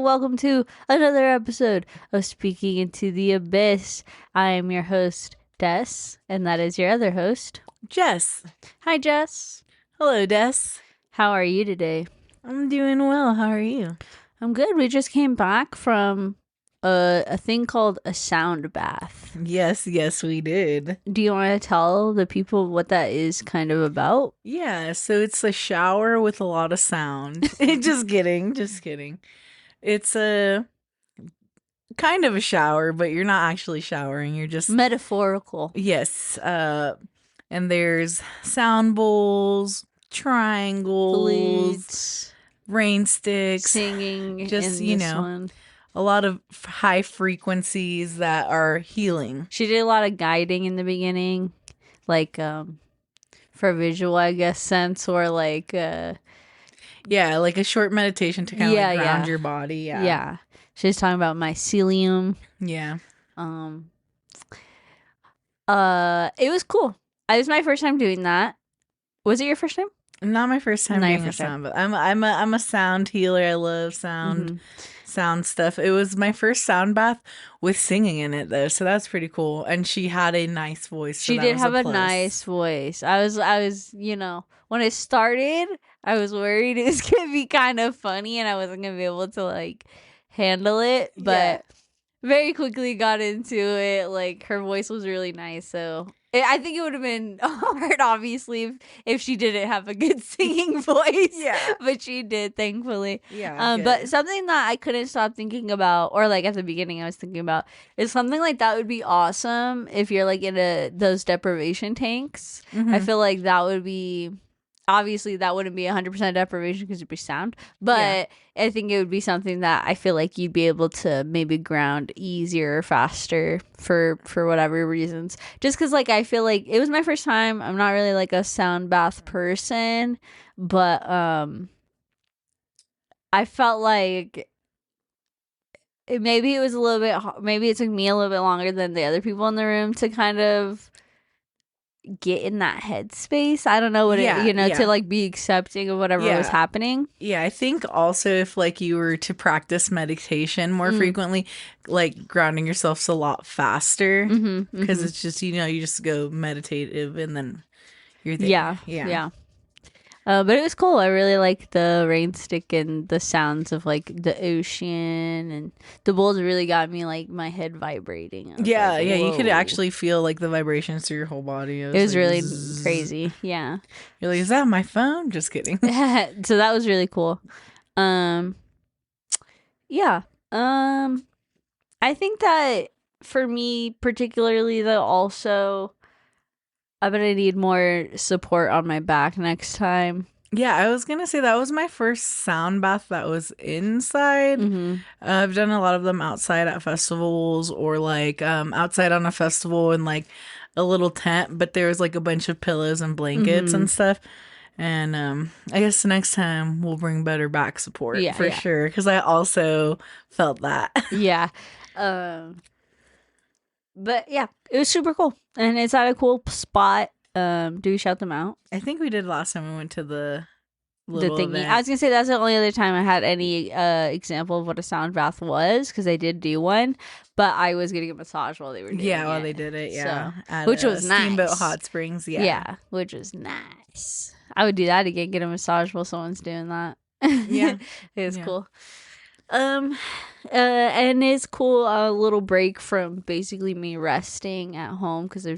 welcome to another episode of Speaking Into the Abyss. I am your host, Des, and that is your other host, Jess. Hi, Jess. Hello, Des. How are you today? I'm doing well. How are you? I'm good. We just came back from a thing called a sound bath. Yes, we did. Do you want to tell the people what that is kind of about? Yeah, so it's a shower with a lot of sound. Just kidding. It's a kind of a shower, but you're not actually showering. You're just Metaphorical. Yes. And there's sound bowls, triangles, Flutes, rain sticks, singing, just, in you this know, one. a lot of high frequencies that are healing. She did a lot of guiding in the beginning, like for visual, I guess, sense, or like Yeah, like a short meditation to kind of like ground your body. Yeah. She's talking about mycelium. Yeah. It was cool. It was my first time doing that. Was it your first time? Not my first time doing a sound, but I'm a sound healer. I love sound stuff. It was my first sound bath with singing in it though, so that's pretty cool. And she had a nice voice. So she did have a nice voice. I was, when it started, I was worried it was gonna be kind of funny and I wasn't gonna be able to like handle it, but very quickly got into it. Like her voice was really nice, so I think it would have been hard, obviously, if she didn't have a good singing voice. Yeah, but she did, thankfully. Yeah. But something that I couldn't stop thinking about, or like at the beginning, I was thinking about, is something like that would be awesome if you're like in those deprivation tanks. I feel like that would be. Obviously, that wouldn't be 100% deprivation because it'd be sound, but I think it would be something that I feel like you'd be able to maybe ground easier, faster for whatever reasons. Just because, like, I feel like it was my first time. I'm not really like a sound bath person, but I felt like maybe it was a little bit. Maybe it took me a little bit longer than the other people in the room to kind of get in that headspace. I don't know what to like be accepting of whatever was happening. Yeah, I think also if like you were to practice meditation more frequently, like grounding yourself's a lot faster because it's just you just go meditative and then you're there. Yeah. But it was cool. I really like the rain stick and the sounds of like the ocean, and the bowls really got me like my head vibrating. Yeah, you could actually feel like the vibrations through your whole body. It was like, really crazy. Yeah. You're like, is that my phone? Just kidding. So that was really cool. Yeah. I think that for me particularly though, also I'm gonna need more support on my back next time. Yeah, I was gonna say that was my first sound bath that was inside. I've done a lot of them outside at festivals or like outside on a festival in like a little tent, but there was like a bunch of pillows and blankets and stuff. And I guess the next time we'll bring better back support for sure, because I also felt that. Yeah. But yeah, it was super cool, and it's at a cool spot. Do we shout them out? I think we did last time we went to the little thingy. event. I was gonna say that's the only other time I had any example of what a sound bath was, because I did do one, but I was getting a massage while they were doing it. While they did it, So, at, which was nice. Steamboat Hot Springs, yeah, which was nice. I would do that again, get a massage while someone's doing that. Yeah, it was cool. And it's cool, a little break from basically me resting at home, because I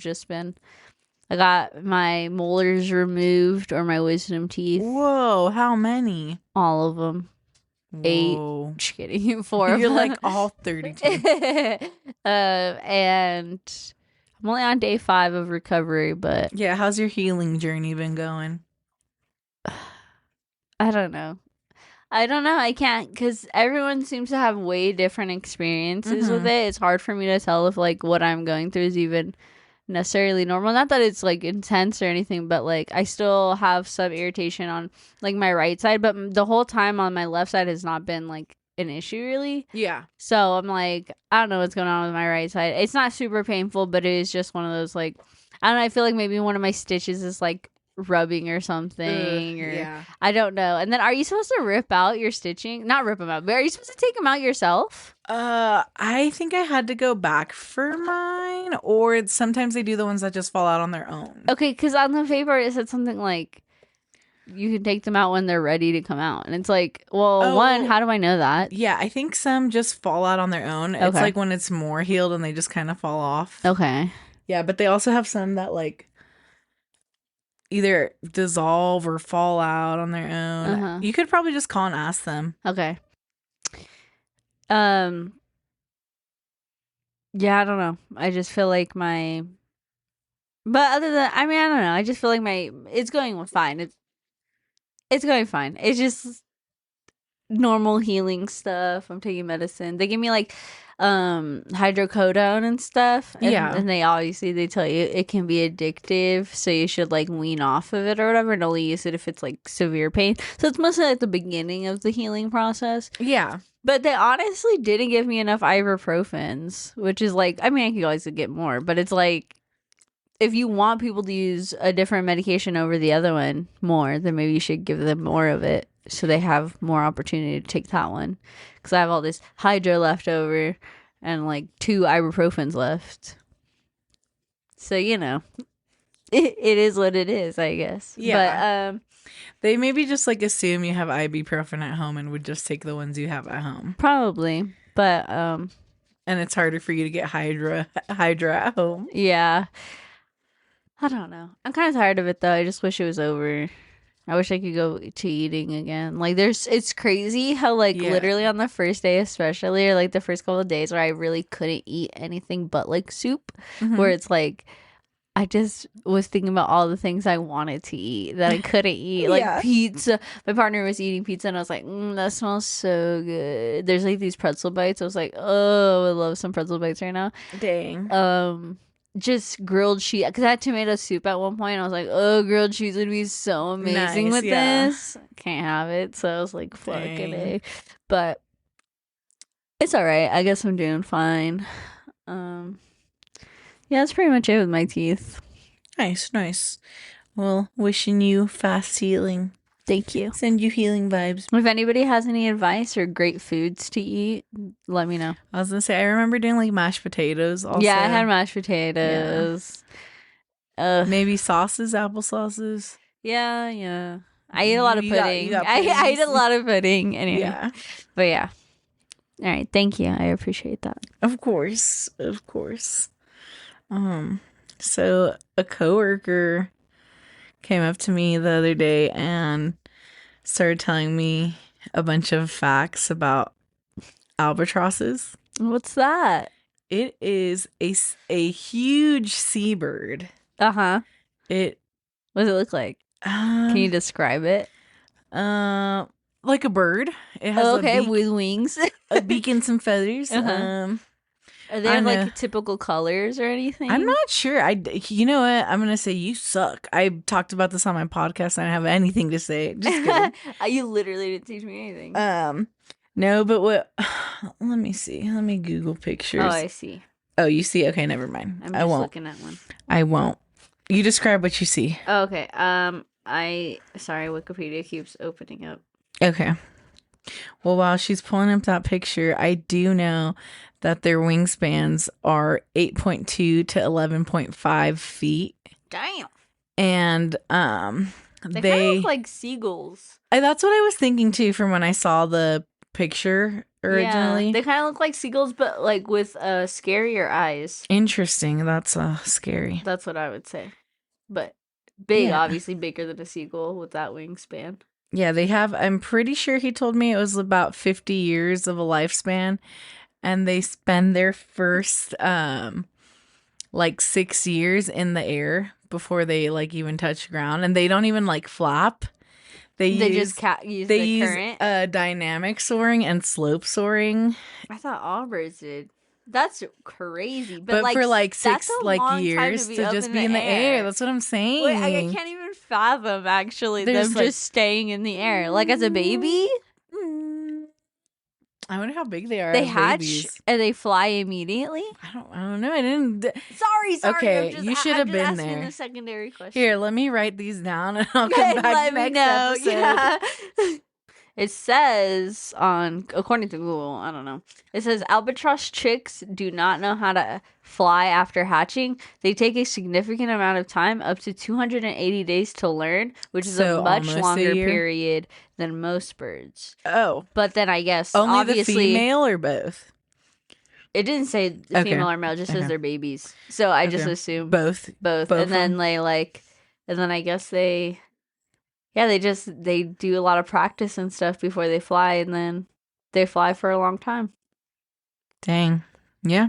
got my molars removed, or my wisdom teeth. Whoa, how many? All of them. Whoa. 8. Just kidding. 4 of You're them. like all 32. And I'm only on day 5 of recovery, but yeah, how's your healing journey been going? I don't know. I can't, because everyone seems to have way different experiences with it. It's hard for me to tell if like what I'm going through is even necessarily normal. Not that it's like intense or anything, but like I still have some irritation on like my right side, but the whole time on my left side has not been like an issue really. Yeah. So I'm like, I don't know what's going on with my right side. It's not super painful, but it is just one of those like, I don't know, I feel like maybe one of my stitches is like rubbing or something, or yeah. I don't know. And then are you supposed to rip out your stitching? Not rip them out, but are you supposed to take them out yourself? I think I had to go back for mine, or sometimes they do the ones that just fall out on their own. Okay, because on the paper it said something like you can take them out when they're ready to come out. And it's like, well, one, how do I know that? Yeah, I think some just fall out on their own. It's Okay. like when it's more healed and they just kind of fall off. Okay. Yeah, but they also have some that like either dissolve or fall out on their own. You could probably just call and ask them. Okay. Yeah, I don't know. I just feel like my, but other than, I mean, I don't know. I just feel like it's going fine. It's going fine. It's just normal healing stuff. I'm taking medicine. They give me like hydrocodone and stuff. And, and they tell you it can be addictive, so you should like wean off of it or whatever, and only use it if it's like severe pain. So it's mostly like the beginning of the healing process. Yeah. But they honestly didn't give me enough ibuprofens, which is like, I mean, I could always get more, but it's like, if you want people to use a different medication over the other one more, then maybe you should give them more of it so they have more opportunity to take that one. Because I have all this hydro left over and like 2 ibuprofens left. So, you know, it is what it is, I guess. Yeah. But they maybe just like assume you have ibuprofen at home and would just take the ones you have at home. Probably. But and it's harder for you to get Hydra at home. Yeah. I don't know. I'm kind of tired of it though. I just wish it was over. I wish I could go to eating again. Like it's crazy how like literally on the first day especially, or like the first couple of days where I really couldn't eat anything but like soup, where it's like I just was thinking about all the things I wanted to eat that I couldn't eat. Like pizza. My partner was eating pizza and I was like, that smells so good. There's like these pretzel bites. I was like, oh, I love some pretzel bites right now. Dang. Just grilled cheese, because I had tomato soup at one point. I was like, oh, grilled cheese would be so amazing with this. Can't have it, so I was like, fucking A. But it's all right. I guess I'm doing fine. Yeah, that's pretty much it with my teeth. Nice. Well, wishing you fast healing. Thank you. Send you healing vibes. If anybody has any advice or great foods to eat, let me know. I was gonna say, I remember doing like mashed potatoes also. Yeah, I had mashed potatoes. Maybe sauces, apple sauces. Yeah. I ate a lot of pudding. I ate a lot of pudding anyway. Yeah. But yeah. All right. Thank you. I appreciate that. Of course. So a coworker came up to me the other day and started telling me a bunch of facts about albatrosses. What's that? It is a huge seabird. Uh-huh. What does it look like? Can you describe it? Like a bird. It has a beak, with wings. a beak and some feathers. Are they like typical colors or anything? I'm not sure. You know what? I'm gonna say you suck. I talked about this on my podcast and I don't have anything to say. Just kidding. You literally didn't teach me anything. No, but what? Let me see. Let me Google pictures. Oh, I see. Oh, you see? Okay, never mind. I'm just looking at one. I won't. You describe what you see. Oh, okay. Sorry, Wikipedia keeps opening up. Okay. Well, while she's pulling up that picture, I do know that their wingspans are 8.2 to 11.5 feet. Damn. And they kind of look like seagulls. That's what I was thinking too from when I saw the picture originally. Yeah, they kind of look like seagulls, but like with scarier eyes. Interesting. That's scary. That's what I would say. But big, obviously bigger than a seagull with that wingspan. Yeah, they have. I'm pretty sure he told me it was about 50 years of a lifespan. And they spend their first like 6 years in the air before they like even touch ground, and they don't even like flap. They use the current. Dynamic soaring and slope soaring. I thought all birds did. That's crazy. But like, for like 6 like years to just be in the air. That's what I'm saying. Wait, I can't even fathom actually them just staying in the air. Like as a baby? I wonder how big they are They as hatch babies. and they fly immediately. I don't know. I didn't. Sorry. Okay, I'm you should have been asking there. the secondary question. Here, let me write these down, and I'll come And back let me next know. episode. Yeah. It says according to Google, I don't know. It says albatross chicks do not know how to fly after hatching. They take a significant amount of time, up to 280 days to learn, which is a much longer period than most birds. Oh. But then I guess Only obviously the female or both? It didn't say the female or male, it just says they're babies. So I just assume both. And then and then I guess they do a lot of practice and stuff before they fly, and then they fly for a long time. Dang. Yeah.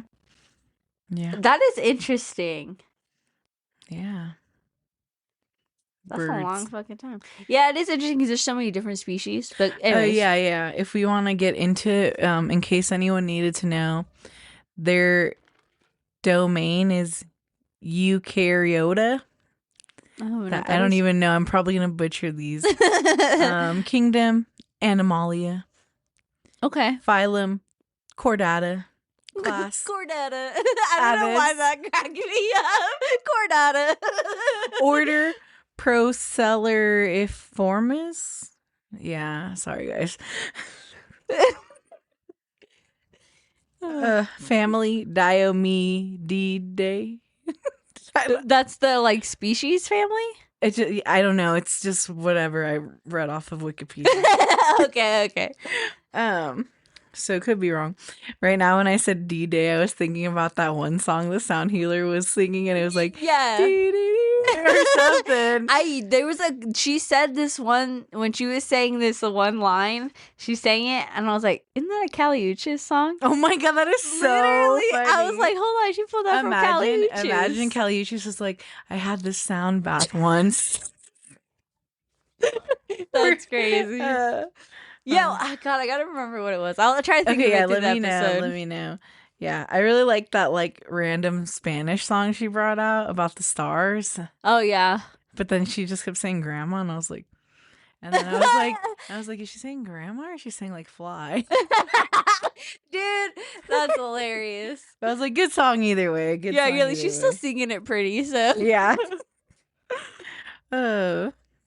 Yeah. That is interesting. Yeah. That's a long fucking time. Yeah, it is interesting because there's so many different species. But yeah. If we want to get into, in case anyone needed to know, their domain is eukaryote. I don't even know. I'm probably gonna butcher these. Kingdom, Animalia. Okay. Phylum, Chordata. Class. Chordata. I don't know why that cracked me up. Chordata. Order, Procellariiformis. Yeah, sorry guys. Family, Diomedeae. That's the species family? I don't know. It's just whatever I read off of Wikipedia. Okay. So it could be wrong. Right now, when I said D-Day, I was thinking about that one song the Sound Healer was singing, and it was like, or something. She said this one, when she was saying this one line, she sang it, and I was like, isn't that a Kali Uchis song? Oh my god, that is so Literally, funny. I was like, hold on, she pulled that from Kali Uchis. Imagine Kali Uchis was like, I had this sound bath once. That's crazy. God, I gotta remember what it was. I'll try to think of it through the episode. Let me know. Yeah, I really like that random Spanish song she brought out about the stars. Oh yeah. But then she just kept saying grandma, and I was like, is she saying grandma or is she saying fly? Dude, that's hilarious. But I was like, good song either way. She's still singing it pretty, so yeah.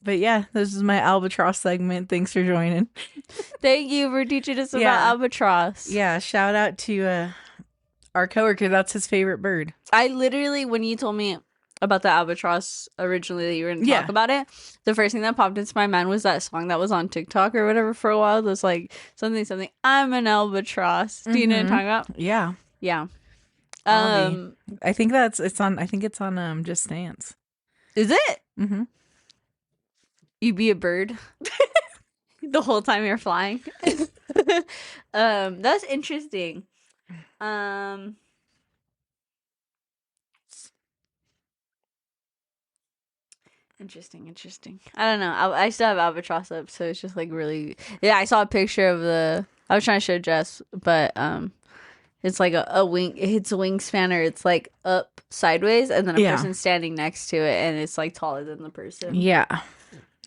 But yeah, this is my albatross segment. Thanks for joining. Thank you for teaching us about albatross. Yeah, shout out to our coworker. That's his favorite bird. I literally, when you told me about the albatross originally that you were going to talk about it, the first thing that popped into my mind was that song that was on TikTok or whatever for a while. It was something, I'm an albatross. Do you know what I'm talking about? Yeah. Yeah. I think it's on Just Dance. Is it? Mm-hmm. You be a bird the whole time you're flying. That's interesting. Interesting. I don't know. I still have albatross up, so it's just really. Yeah, I saw a picture of I was trying to show Jess, but it's like a wing. It hits a wingspan, or it's up sideways, and then a person standing next to it, and it's taller than the person. Yeah.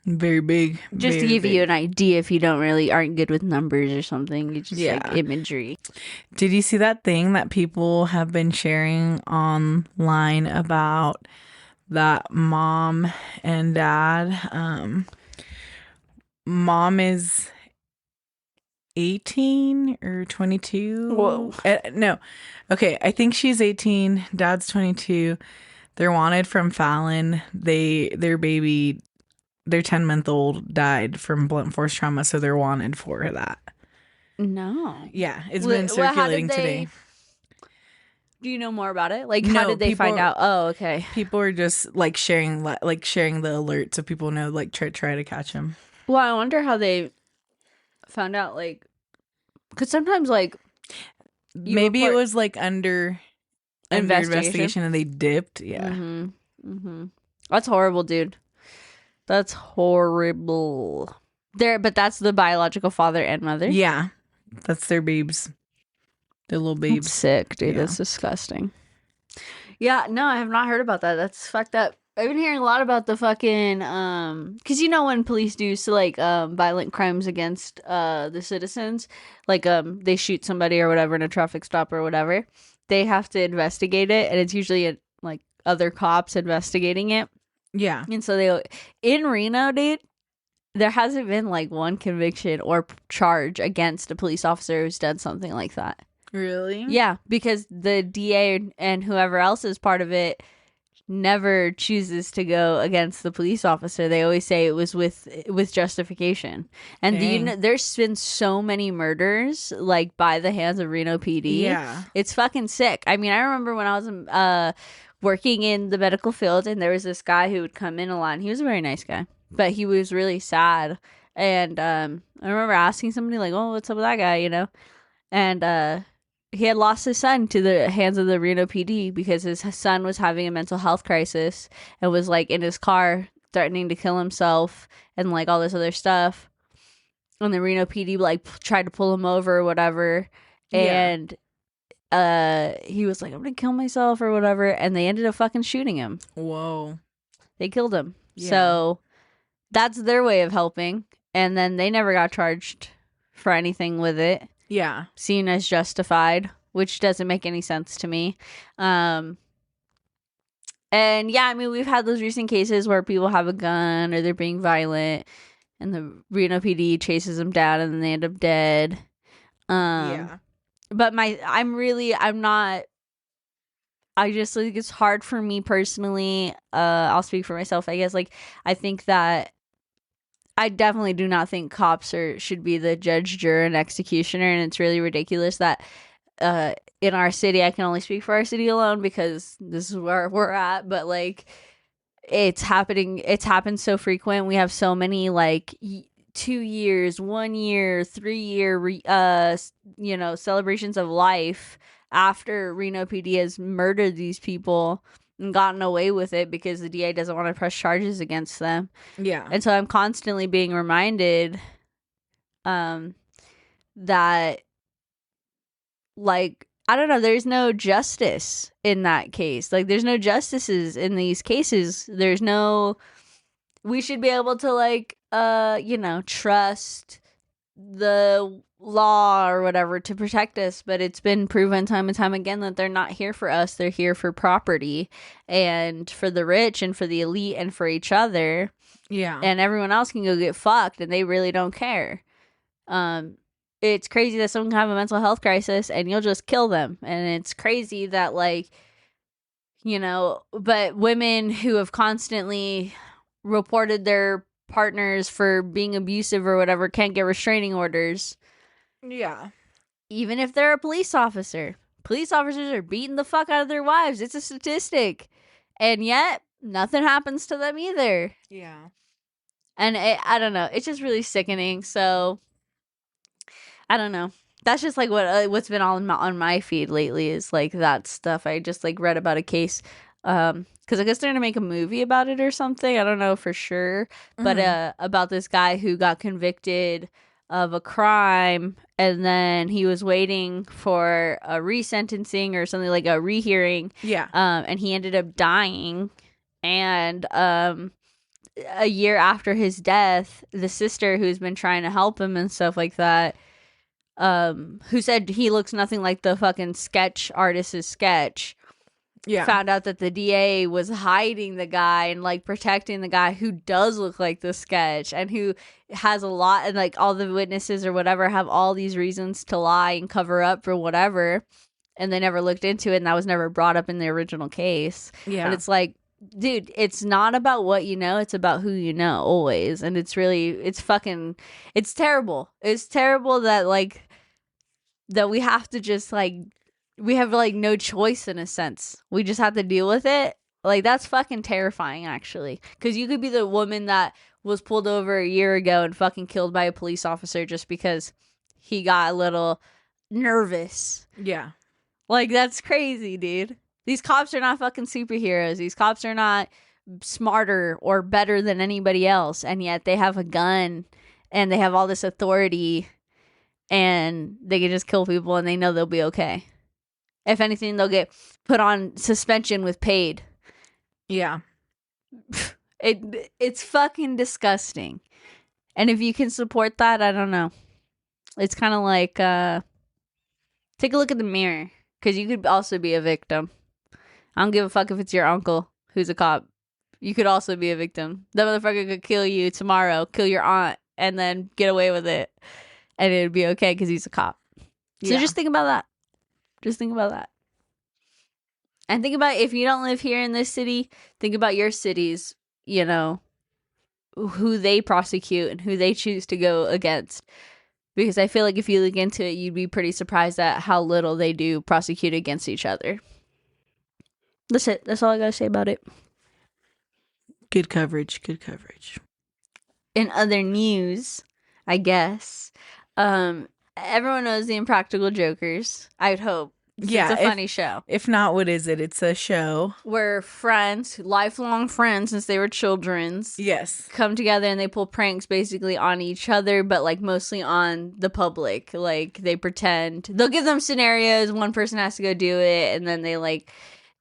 Very big. Just to give you an idea, if you aren't good with numbers or something, it's just imagery. Did you see that thing that people have been sharing online about that mom and dad? Mom is 18 or 22. Whoa. No. Okay, I think she's 18. Dad's 22. They're wanted from Fallon. Their baby, their 10-month-old died from blunt force trauma, so they're wanted for that. No. Yeah, it's been circulating today. Do you know more about it? How did they find out? Oh, okay. People are just sharing the alert so people know try to catch him. Well, I wonder how they found out, because sometimes maybe it was under investigation and they dipped. Yeah. Mm-hmm. That's horrible, dude. That's horrible. But that's the biological father and mother. Yeah, that's their babes. Their little babes. That's sick, dude. Yeah. That's disgusting. Yeah, no, I have not heard about that. That's fucked up. I've been hearing a lot about the fucking because you know when police do so like violent crimes against the citizens, like they shoot somebody or whatever in a traffic stop or whatever, they have to investigate it, and it's usually like other cops investigating it. Yeah. And so they in Reno, dude, there hasn't been like one conviction or charge against a police officer who's done something like that. Really? Yeah, because the DA and whoever else is part of it never chooses to go against the police officer. They always say it was with justification. And do you know, there's been so many murders like by the hands of Reno PD. Yeah. It's fucking sick. I mean, I remember when I was working in the medical field, and there was this guy who would come in a lot, and he was a very nice guy, but he was really sad. And I remember asking somebody like, "Oh, what's up with that guy?" You know, and he had lost his son to the hands of the Reno PD because his son was having a mental health crisis and was like in his car threatening to kill himself and like all this other stuff. And the Reno PD like tried to pull him over or whatever. And he was like, I'm gonna kill myself or whatever. And they ended up fucking shooting him. Whoa. They killed him. Yeah. So that's their way of helping. And then they never got charged for anything with it. Yeah. Seen as justified, which doesn't make any sense to me. And yeah, I mean, we've had those recent cases where people have a gun or they're being violent and the Reno PD chases them down and then they end up dead. Yeah. But I'm not, I just like it's hard for me personally. I'll speak for myself, I guess. Like, I think that I definitely do not think cops should be the judge, juror, and executioner, and it's really ridiculous that in our city, I can only speak for our city alone because this is where we're at, but like it's happened so frequent. We have so many like 2 years, 1 year, 3 year celebrations of life after Reno PD has murdered these people and gotten away with it because the DA doesn't want to press charges against them. Yeah. And so I'm constantly being reminded that like I don't know, there's no justice in that case. Like there's no justices in these cases. We should be able to like trust the law or whatever to protect us, but it's been proven time and time again that they're not here for us. They're here for property and for the rich and for the elite and for each other. Yeah. And everyone else can go get fucked and they really don't care. It's crazy that someone can have a mental health crisis and you'll just kill them. And it's crazy that like, but women who have constantly reported their partners for being abusive or whatever can't get restraining orders. Yeah. Even if they're a police officer. Police officers are beating the fuck out of their wives. It's a statistic. And yet, nothing happens to them either. Yeah. And I don't know. It's just really sickening. So, I don't know. That's just like what's been on my feed lately is like that stuff. I just like read about a case because I guess they're gonna make a movie about it or something. I don't know for sure, but about this guy who got convicted of a crime and then he was waiting for a resentencing or something like a rehearing. Yeah. And he ended up dying, and a year after his death, the sister who's been trying to help him and stuff like that, who said he looks nothing like the fucking sketch artist's sketch, found out that the DA was hiding the guy and like protecting the guy who does look like the sketch and who has a lot, and like all the witnesses or whatever have all these reasons to lie and cover up for whatever, and they never looked into it, and that was never brought up in the original case. But it's like, dude, it's not about what you know, it's about who you know always. And it's terrible. It's terrible that like that we have to just like we have like no choice in a sense. We just have to deal with it. Like that's fucking terrifying actually, because you could be the woman that was pulled over a year ago and fucking killed by a police officer just because he got a little nervous. Yeah. Like that's crazy, dude. These cops are not fucking superheroes. These cops are not smarter or better than anybody else. And yet they have a gun and they have all this authority and they can just kill people and they know they'll be okay. If anything, they'll get put on suspension with paid. Yeah. It's fucking disgusting. And if you can support that, I don't know. It's kind of like take a look at the mirror, because you could also be a victim. I don't give a fuck if it's your uncle who's a cop. You could also be a victim. That motherfucker could kill you tomorrow, kill your aunt, and then get away with it, and it'd be okay because he's a cop. So just think about that. Just think about that. And think about, if you don't live here in this city, think about your cities, you know, who they prosecute and who they choose to go against. Because I feel like if you look into it, you'd be pretty surprised at how little they do prosecute against each other. That's it. That's all I gotta say about it. Good coverage. Good coverage. In other news, I guess, everyone knows the Impractical Jokers. I'd hope. Yeah, it's a funny show. If not, what is it? It's a show where friends, lifelong friends since they were children's, yes, come together and they pull pranks basically on each other, but like mostly on the public. Like they pretend, they'll give them scenarios, one person has to go do it, and then they like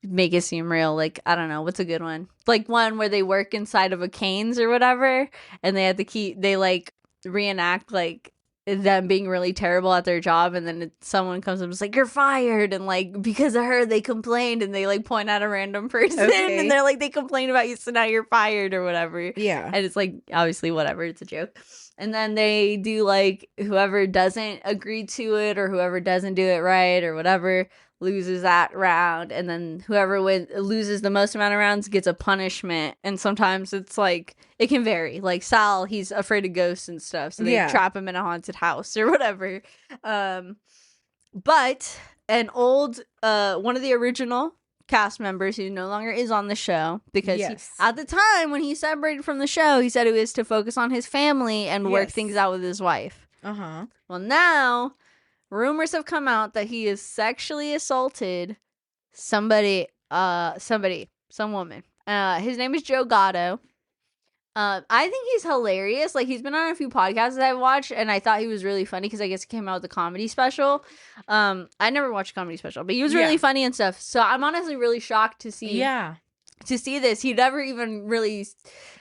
make it seem real. Like, I don't know, what's a good one? Like one where they work inside of a Cane's or whatever, and they have to they like reenact like them being really terrible at their job, and then someone comes up and is like, you're fired, and like because of her they complained, and they like point out a random person, and they're like, they complained about you, so now you're fired or whatever. Yeah. And it's like, obviously whatever, it's a joke. And then they do like, whoever doesn't agree to it or whoever doesn't do it right or whatever loses that round, and then whoever loses the most amount of rounds gets a punishment. And sometimes it's like, it can vary. Like Sal, he's afraid of ghosts and stuff, so they trap him in a haunted house or whatever. But an old one of the original cast members who no longer is on the show, because at the time when he separated from the show, he said it was to focus on his family and work things out with his wife. Well, now rumors have come out that he has sexually assaulted some woman. His name is Joegatto. I think he's hilarious. Like, he's been on a few podcasts that I've watched, and I thought he was really funny because I guess he came out with a comedy special. I never watched a comedy special, but he was really funny and stuff. So I'm honestly really shocked to see this. He never even really,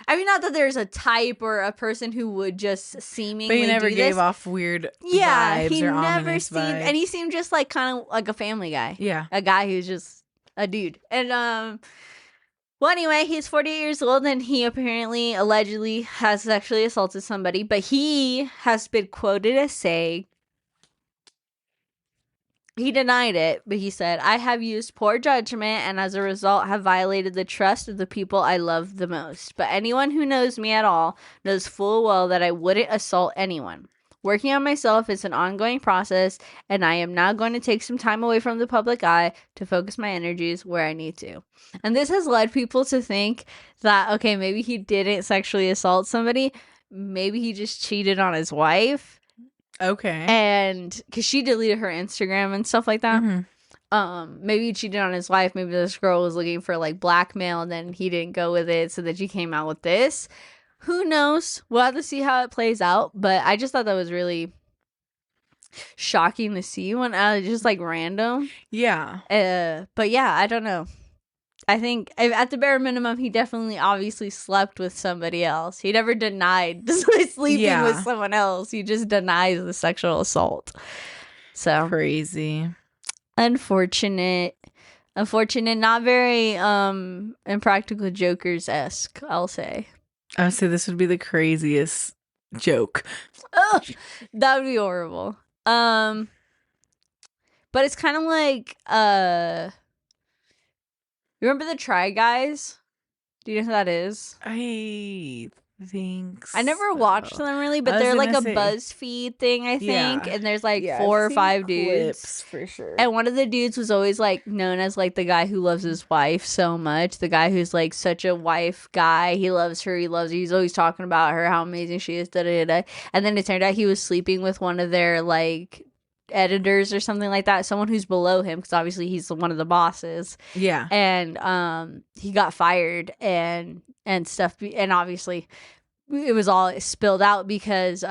I mean, not that there's a type or a person who would just seemingly but he never do gave this. off weird vibes he or never seemed vibes. And he seemed just like kind of like a family guy. Yeah, a guy who's just a dude. And well, anyway, he's 48 years old, and he apparently allegedly has sexually assaulted somebody, but he has been quoted as saying, he denied it, but he said, I have used poor judgment and as a result have violated the trust of the people I love the most. But anyone who knows me at all knows full well that I wouldn't assault anyone. Working on myself is an ongoing process, and I am now going to take some time away from the public eye to focus my energies where I need to. And this has led people to think that, okay, maybe he didn't sexually assault somebody. Maybe he just cheated on his wife. Okay. And because she deleted her Instagram and stuff like that. Maybe he cheated on his wife. Maybe this girl was looking for like blackmail, and then he didn't go with it, so that she came out with this. Who knows? We'll have to see how it plays out. But I just thought that was really shocking to see when just like random. Yeah. But yeah, I don't know. I think at the bare minimum, he definitely obviously slept with somebody else. He never denied sleeping with someone else. He just denies the sexual assault. So crazy. Unfortunate, not very Impractical Jokers-esque, I'll say. I would say this would be the craziest joke. Oh, that would be horrible. But it's kind of like remember the Try Guys? Do you know who that is? I think I never watched them really, but they're like a BuzzFeed thing, I think. And there's like 4 or 5 dudes. For sure. And one of the dudes was always like known as like the guy who loves his wife so much. The guy who's like such a wife guy. He loves her. He's always talking about her, how amazing she is. Da, da, da, da. And then it turned out he was sleeping with one of their like editors or something like that, someone who's below him, because obviously he's one of the bosses. And he got fired and stuff, and obviously it was all spilled out because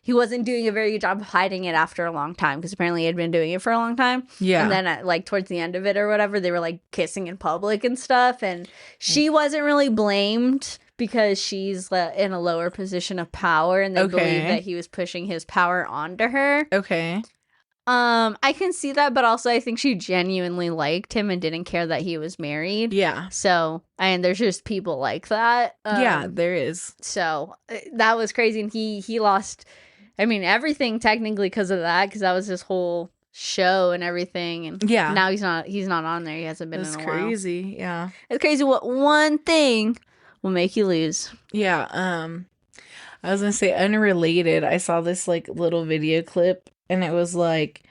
he wasn't doing a very good job of hiding it after a long time, because apparently he had been doing it for a long time. Yeah. And then like towards the end of it or whatever, they were like kissing in public and stuff, and she wasn't really blamed because she's in a lower position of power, and they believe that he was pushing his power onto her. Okay. I can see that, but also I think she genuinely liked him and didn't care that he was married. Yeah. So, and there's just people like that. Yeah, there is. So that was crazy, and he lost, I mean, everything technically because of that, because that was his whole show and everything. And yeah, now he's not on there. He hasn't been in a while. It's crazy. Yeah, it's crazy what one thing will make you lose. Yeah. I was gonna say unrelated. I saw this like little video clip, and it was like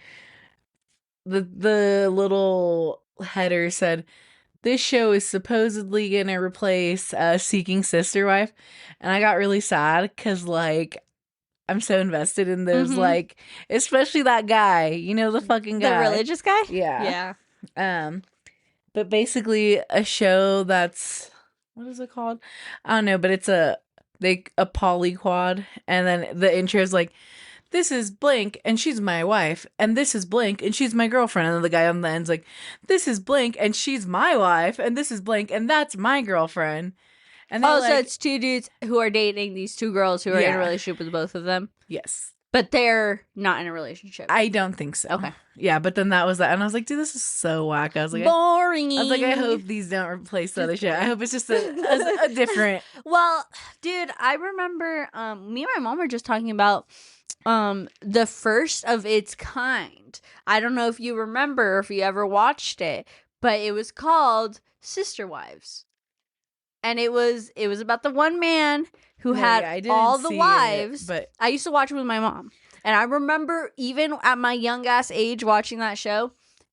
the little header said, "This show is supposedly gonna replace Seeking Sister Wife," and I got really sad because like I'm so invested in those, like especially that guy, you know, the fucking guy, the religious guy. Yeah. But basically a show that's, what is it called? I don't know, but it's a polyquad, and then the intro is like, "This is blank and she's my wife, and this is blank and she's my girlfriend," and then the guy on the end's like, "This is blank and she's my wife, and this is blank and that's my girlfriend." And so it's two dudes who are dating these two girls who are in a relationship with both of them. Yes. But they're not in a relationship. I don't think so. Okay. Yeah, but then that was that. And I was like, dude, this is so whack. I was like, boring. I was like, I hope these don't replace the other shit. I hope it's just a different. Well, dude, I remember me and my mom were just talking about the first of its kind. I don't know if you remember or if you ever watched it, but it was called Sister Wives. And it was about the one man who had all the wives. But I used to watch it with my mom. And I remember even at my young ass age watching that show,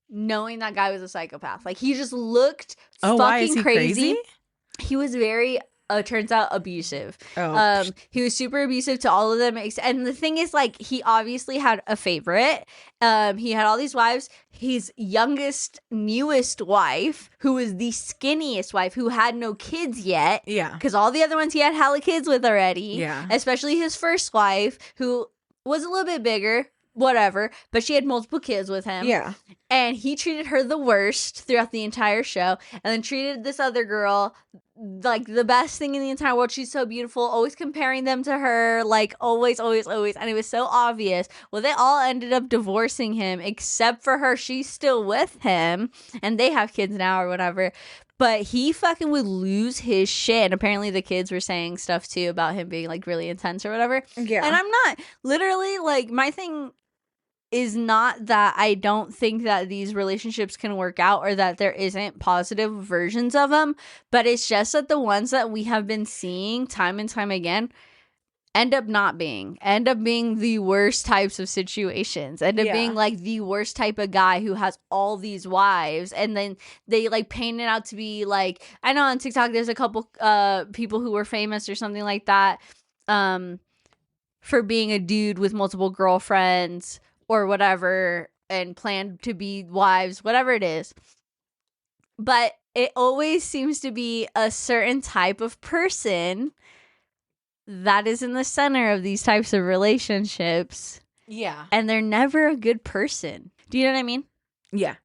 knowing that guy was a psychopath. Like, he just looked fucking crazy. He was very, turns out, abusive. He was super abusive to all of them. And the thing is, like, he obviously had a favorite. He had all these wives. His youngest, newest wife, who was the skinniest wife, who had no kids yet. Yeah. Because all the other ones he had hella kids with already. Yeah. Especially his first wife, who was a little bit bigger, whatever, but she had multiple kids with him. Yeah. And he treated her the worst throughout the entire show, and then treated this other girl like the best thing in the entire world. She's so beautiful, always comparing them to her, like always. And it was so obvious. Well, they all ended up divorcing him except for her. She's still with him, and they have kids now or whatever. But he fucking would lose his shit. And apparently the kids were saying stuff too about him being like really intense or whatever. Yeah. And I'm not, literally, like, my thing is not that I don't think that these relationships can work out or that there isn't positive versions of them, but it's just that the ones that we have been seeing time and time again end up being the worst types of situations, end up being like the worst type of guy who has all these wives, and then they like paint it out to be like, I know on TikTok there's a couple people who were famous or something like that for being a dude with multiple girlfriends or whatever, and planned to be wives, whatever it is. But it always seems to be a certain type of person that is in the center of these types of relationships. Yeah. And they're never a good person. Do you know what I mean? Yeah.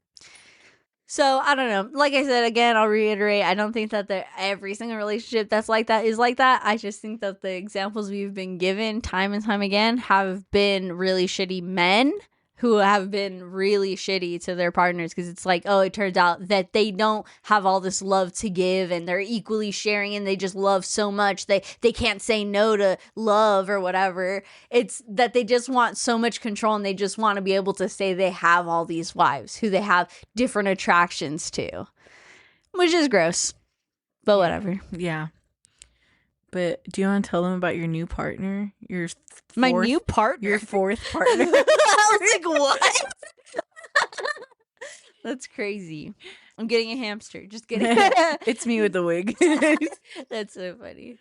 So, I don't know. Like I said, again, I'll reiterate, I don't think that every single relationship that's like that is like that. I just think that the examples we've been given time and time again have been really shitty men who have been really shitty to their partners, because it's like, oh, it turns out that they don't have all this love to give and they're equally sharing and they just love so much they can't say no to love or whatever. It's that they just want so much control and they just want to be able to say they have all these wives who they have different attractions to, which is gross, but whatever. Yeah. But do you want to tell them about your new partner? My new partner? Your fourth partner. I was like, what? That's crazy. I'm getting a hamster. Just kidding. It's me with the wig. That's so funny.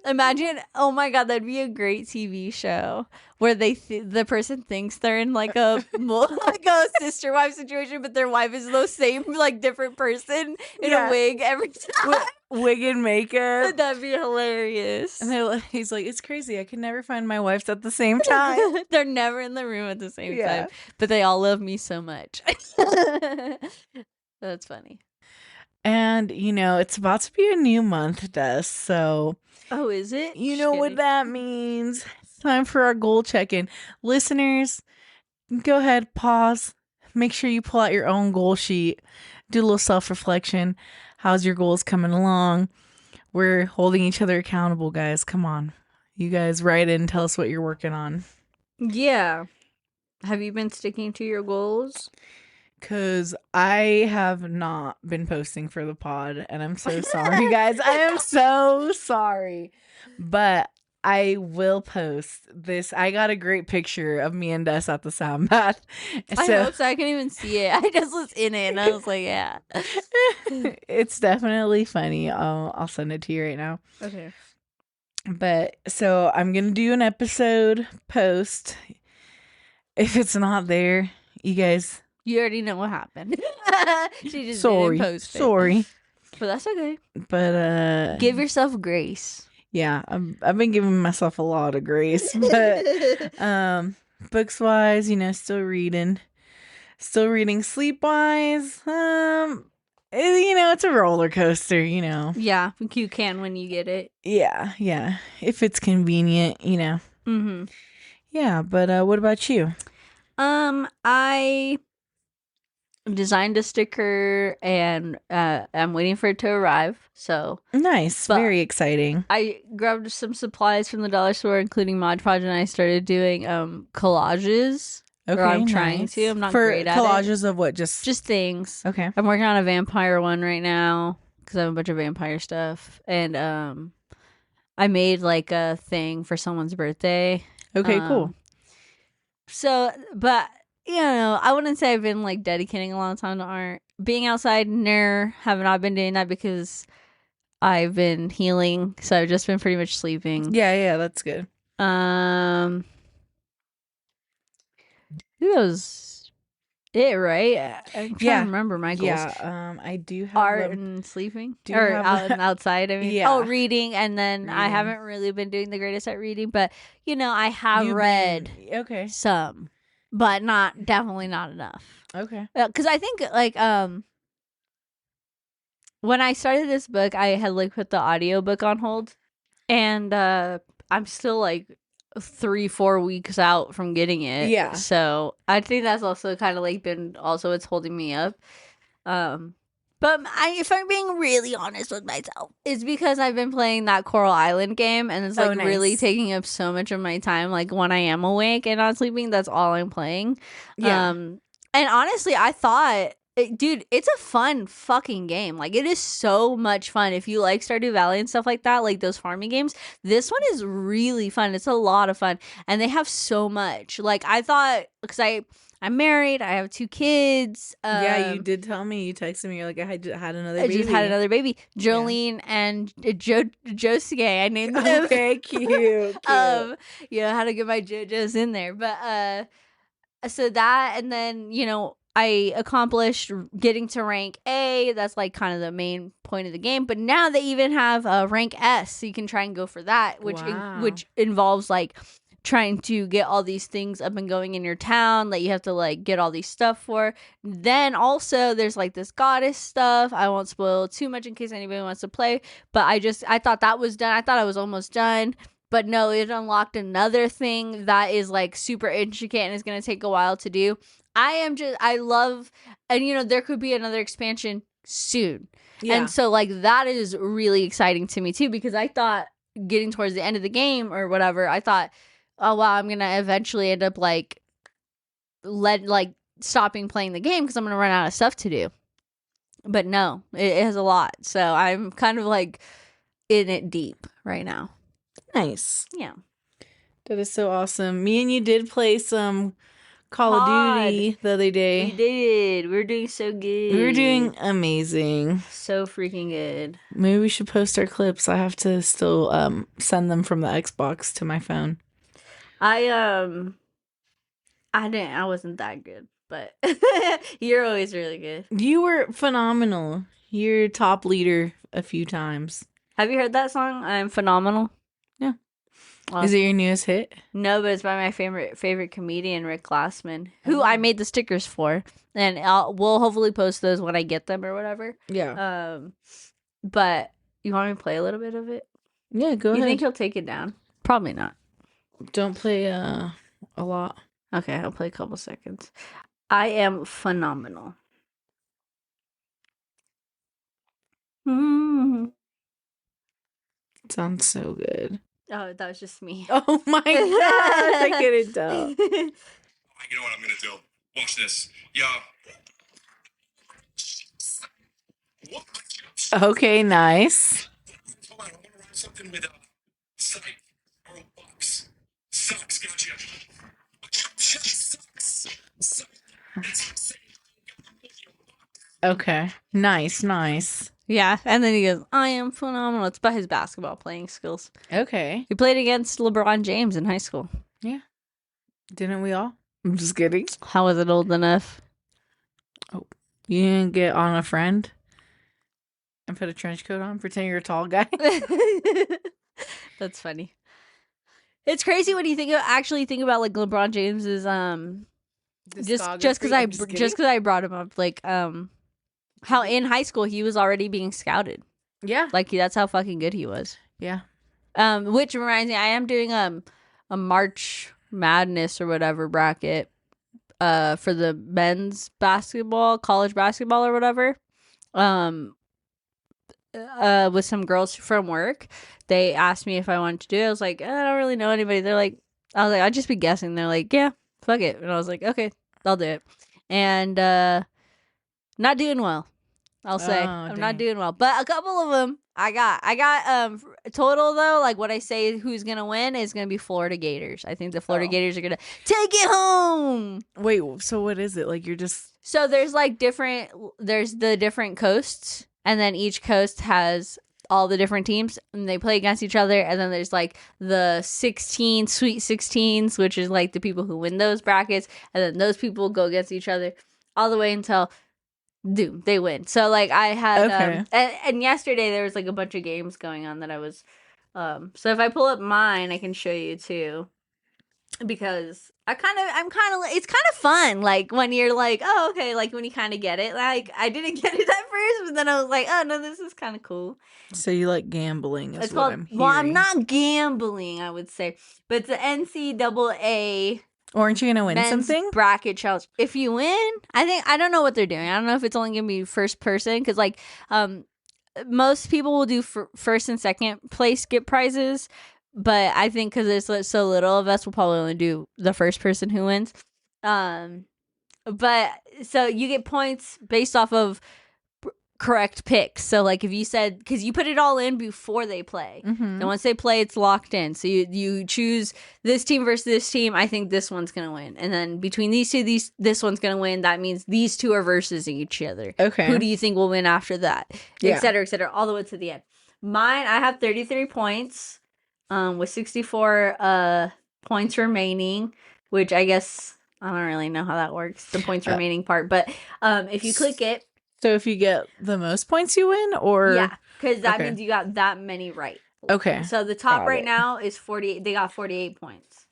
Imagine, oh my god, that'd be a great TV show where the person thinks they're in like a like a sister wife situation, but their wife is the same like different person in a wig every time. Wig and makeup. That'd be hilarious. And he's like, it's crazy. I can never find my wives at the same time. They're never in the room at the same time, but they all love me so much. That's funny. And it's about to be a new month, Des. So, oh, is it? You know what that means? It's time for our goal check-in. Listeners, go ahead, pause. Make sure you pull out your own goal sheet. Do a little self-reflection. How's your goals coming along? We're holding each other accountable, guys. Come on. You guys write in and tell us what you're working on. Yeah. Have you been sticking to your goals? Because I have not been posting for the pod, and I'm so sorry, guys. I am so sorry. But I will post this. I got a great picture of me and Des at the sound bath. I hope so. I can't even see it. I just was in it, and I was like, yeah. It's definitely funny. I'll send it to you right now. Okay. But, so I'm going to do an episode post. If it's not there, you guys... You already know what happened. She just didn't post it. Sorry. But that's okay. But give yourself grace. Yeah, I've been giving myself a lot of grace. But books wise, still reading. Sleep wise, it's a roller coaster, Yeah, you can when you get it. Yeah. If it's convenient, Mm-hmm. Yeah, but what about you? I designed a sticker and I'm waiting for it to arrive. So nice, very exciting. I grabbed some supplies from the dollar store, including Mod Podge, and I started doing collages. Okay, I'm trying to. I'm not great at it. Collages of what? Just things. Okay. I'm working on a vampire one right now because I have a bunch of vampire stuff, and I made like a thing for someone's birthday. Okay, cool. So, but I wouldn't say I've been like dedicating a long time to art. Being outside, have not been doing that because I've been healing. So I've just been pretty much sleeping. Yeah, that's good. I think that was it, right? I'm trying to remember my goals. Yeah, I do have art and sleeping, or outside. I mean, yeah. Reading, and then reading. I haven't really been doing the greatest at reading, but I have read some, but definitely not enough. Okay, because I think like when I started this book, I had like put the audiobook on hold, and I'm still like 3-4 weeks out from getting it. Yeah. So I think that's also kind of like been also it's holding me up. But if I'm being really honest with myself, it's because I've been playing that Coral Island game, and it's like really taking up so much of my time. Like when I am awake and not sleeping, that's all I'm playing. Yeah. And honestly, I thought, dude, it's a fun fucking game. Like it is so much fun. If you like Stardew Valley and stuff like that, like those farming games, this one is really fun. It's a lot of fun, and they have so much. Like I thought, because I'm married. I have 2 kids. Yeah, you did tell me. You texted me. You're like, I had another baby. I just had another baby. Jolene and Josuke. I named them. Okay, cute. How to get my JoJo's in there. But so that, and then, I accomplished getting to rank A. That's like kind of the main point of the game. But now they even have rank S, so you can try and go for that, which involves like trying to get all these things up and going in your town that you have to like get all these stuff for. Then also there's like this goddess stuff. I won't spoil too much in case anybody wants to play, but I thought that was done. I thought I was almost done, but no, it unlocked another thing that is like super intricate and is going to take a while to do. I love, and there could be another expansion soon. Yeah. And so like that is really exciting to me too, because I thought getting towards the end of the game or whatever, I thought, oh wow, I'm gonna eventually end up like stopping playing the game because I'm gonna run out of stuff to do. But no, it has a lot, so I'm kind of like in it deep right now. Nice. Yeah, that is so awesome. Me and you did play some Call of Duty the other day. We did. We were doing so good. We were doing amazing. So freaking good. Maybe we should post our clips. I have to still send them from the Xbox to my phone. I wasn't that good, but you're always really good. You were phenomenal. You're top leader a few times. Have you heard that song? I'm phenomenal. Yeah. Well, is it your newest hit? No, but it's by my favorite comedian, Rick Glassman, who I made the stickers for, and we'll hopefully post those when I get them or whatever. Yeah. But you want me to play a little bit of it? Yeah, go ahead. You think he'll take it down? Probably not. Don't play a lot. Okay, I'll play a couple seconds. I am phenomenal. Sounds so good. Oh, that was just me. Oh my god, I couldn't tell. You know what I'm gonna do? Watch this. Yeah. Okay, nice. Hold on, I want to write something with psych or box. Sucks, gotcha. Sucks. Okay, nice. Yeah, and then he goes, I am phenomenal. It's about his basketball playing skills. Okay. He played against LeBron James in high school. Yeah. Didn't we all? I'm just kidding. How was it old enough? Oh, you didn't get on a friend and put a trench coat on? Pretend you're a tall guy? That's funny. It's crazy when you think about like LeBron James's just because I brought him up, like how in high school he was already being scouted. Yeah. Like that's how fucking good he was. Yeah. Which reminds me, I am doing a March Madness or whatever bracket for the men's basketball, college basketball or whatever. With some girls from work. They asked me if I wanted to do it. I was like, I don't really know anybody. I'd just be guessing. They're like, yeah, fuck it. And I was like, okay, I'll do it. And not doing well. I'll say I'm not doing well, but a couple of them I got total though, like what I say who's gonna win is gonna be Florida Gators. I think the Florida Gators are gonna take it home. Wait, so what is it? Like you're just so there's the different coasts, and then each coast has all the different teams, and they play against each other, and then there's like the Sweet 16s, which is like the people who win those brackets, and then those people go against each other all the way until they win. So like I had and yesterday there was like a bunch of games going on that I was so if I pull up mine I can show you too, because it's kind of fun, like when you're like, oh okay, like when you kind of get it. Like I didn't get it at first, but then I was like, oh no, this is kind of cool. So you like gambling is it's what called, I'm hearing. well, I'm not gambling, I would say, but it's the NCAA Aren't you gonna win men's something? bracket challenge. If you win, I don't know what they're doing. I don't know if it's only gonna be first person, because like most people will do first and second place get prizes, but I think because there's so little of us, we'll probably only do the first person who wins. But so you get points based off of correct picks. So like if you said, because you put it all in before they play, and once they play it's locked in, so you choose this team versus this team. I think this one's gonna win, and then between these two, this one's gonna win. That means these two are versus each other. Okay, who do you think will win after that? Etc., all the way to the end. Mine, I have 33 points with 64 points remaining, which I guess I don't really know how that works, the points remaining part, but if you click it. So if you get the most points, you win, or yeah, because that means you got that many right. Okay. So the top now is 48. They got 48 points.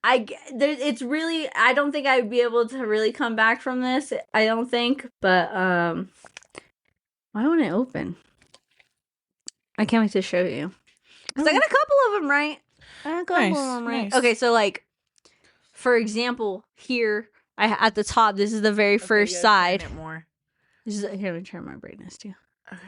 It's really, I don't think I would be able to really come back from this. I don't think, but why won't it open? I can't wait to show you. Because I got a couple of them right. Nice. Okay, so like, for example, here at the top, this is the very first side. Here, let me turn my brightness too. Okay.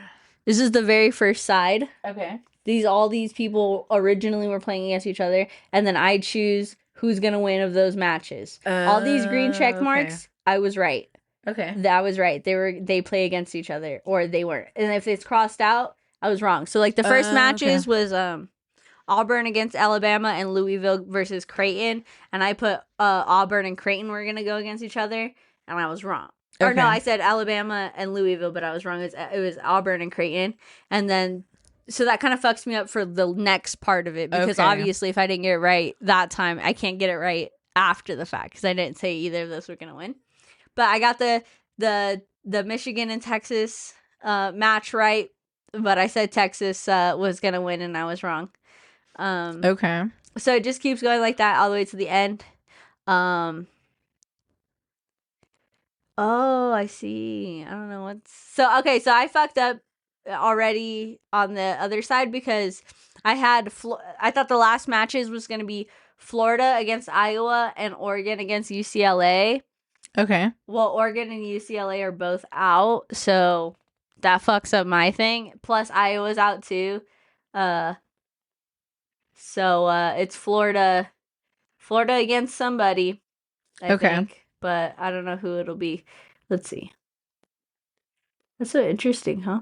This is the very first side. Okay. All these people originally were playing against each other, and then I choose who's gonna win of those matches. All these green check marks, I was right. Okay. That was right. They play against each other, or they weren't. And if it's crossed out, I was wrong. So like the first matches was Auburn against Alabama and Louisville versus Creighton, and I put Auburn and Creighton were gonna go against each other, and I was wrong. Or no, Okay. I said Alabama and Louisville, but I was wrong. It was Auburn and Creighton, and then so that kind of fucks me up for the next part of it because Okay. obviously if I didn't get it right that time, I can't get it right after the fact because I didn't say either of those were gonna win. But I got the Michigan and Texas match right, but I said Texas was gonna win and I was wrong. Okay. So it just keeps going like that all the way to the end. Oh, I see. I don't know what's so okay. So I fucked up already on the other side because I had I thought the last matches was gonna be Florida against Iowa and Oregon against UCLA. Okay. Well, Oregon and UCLA are both out, so that fucks up my thing. Plus, Iowa's out too. So it's Florida against somebody, I think, but I don't know who it'll be. Let's see. That's so interesting, huh?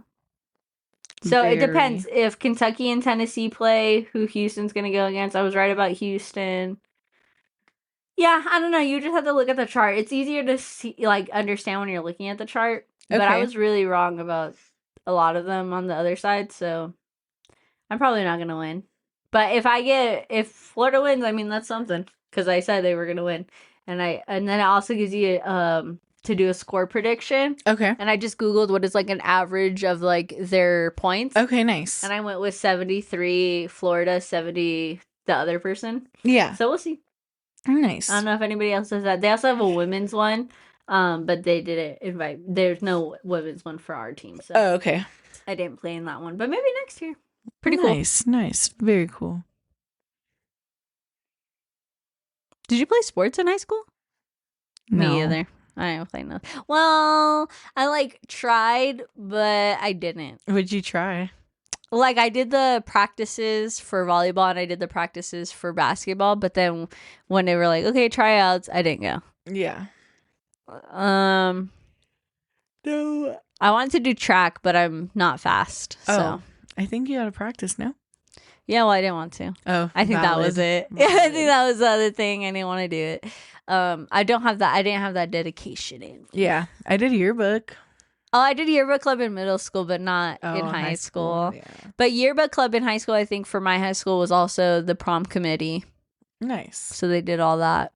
So it depends if Kentucky and Tennessee play, who Houston's gonna go against. I was right about Houston. Yeah, I don't know. You just have to look at the chart. It's easier to see, like, understand when you're looking at the chart. But I was really wrong about a lot of them on the other side, so I'm probably not gonna win. But if Florida wins, I mean that's something because I said they were gonna win, and then it also gives you to do a score prediction. Okay. And I just googled what is like an average of like their points. Okay, nice. And I went with 73 Florida, 70 the other person. Yeah. So we'll see. Nice. I don't know if anybody else does that. They also have a women's one, but they didn't invite. There's no women's one for our team, so okay. I didn't play in that one. But maybe next year. Pretty cool. Nice. Very cool. Did you play sports in high school? No. Me either. I didn't play no. Well, I like tried, but I didn't. What'd you try? Like I did the practices for volleyball and I did the practices for basketball, but then when they were like, okay, tryouts, I didn't go. Yeah. No. I wanted to do track, but I'm not fast. So I think you had to practice, no? Yeah, well, I didn't want to. Oh, I think that was it. Yeah, I think that was the other thing. I didn't want to do it. I don't have that. I didn't have that dedication in. Yeah, I did yearbook. Oh, I did yearbook club in middle school, but not in high school. Yeah. But yearbook club in high school, I think for my high school was also the prom committee. Nice. So they did all that.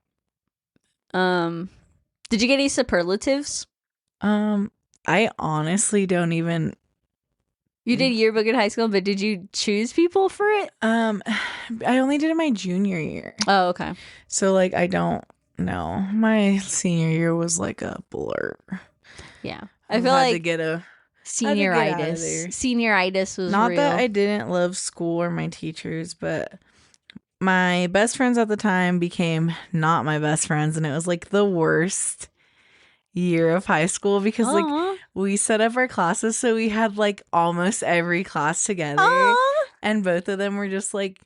Did you get any superlatives? I honestly don't even. You did yearbook in high school, but did you choose people for it? I only did it my junior year. Oh, okay. So like I don't know. My senior year was like a blur. Yeah. I feel like to get senioritis. Senioritis was not real. that I didn't love school or my teachers, but my best friends at the time became not my best friends, and it was like the worst year of high school because like we set up our classes so we had like almost every class together, and both of them were just like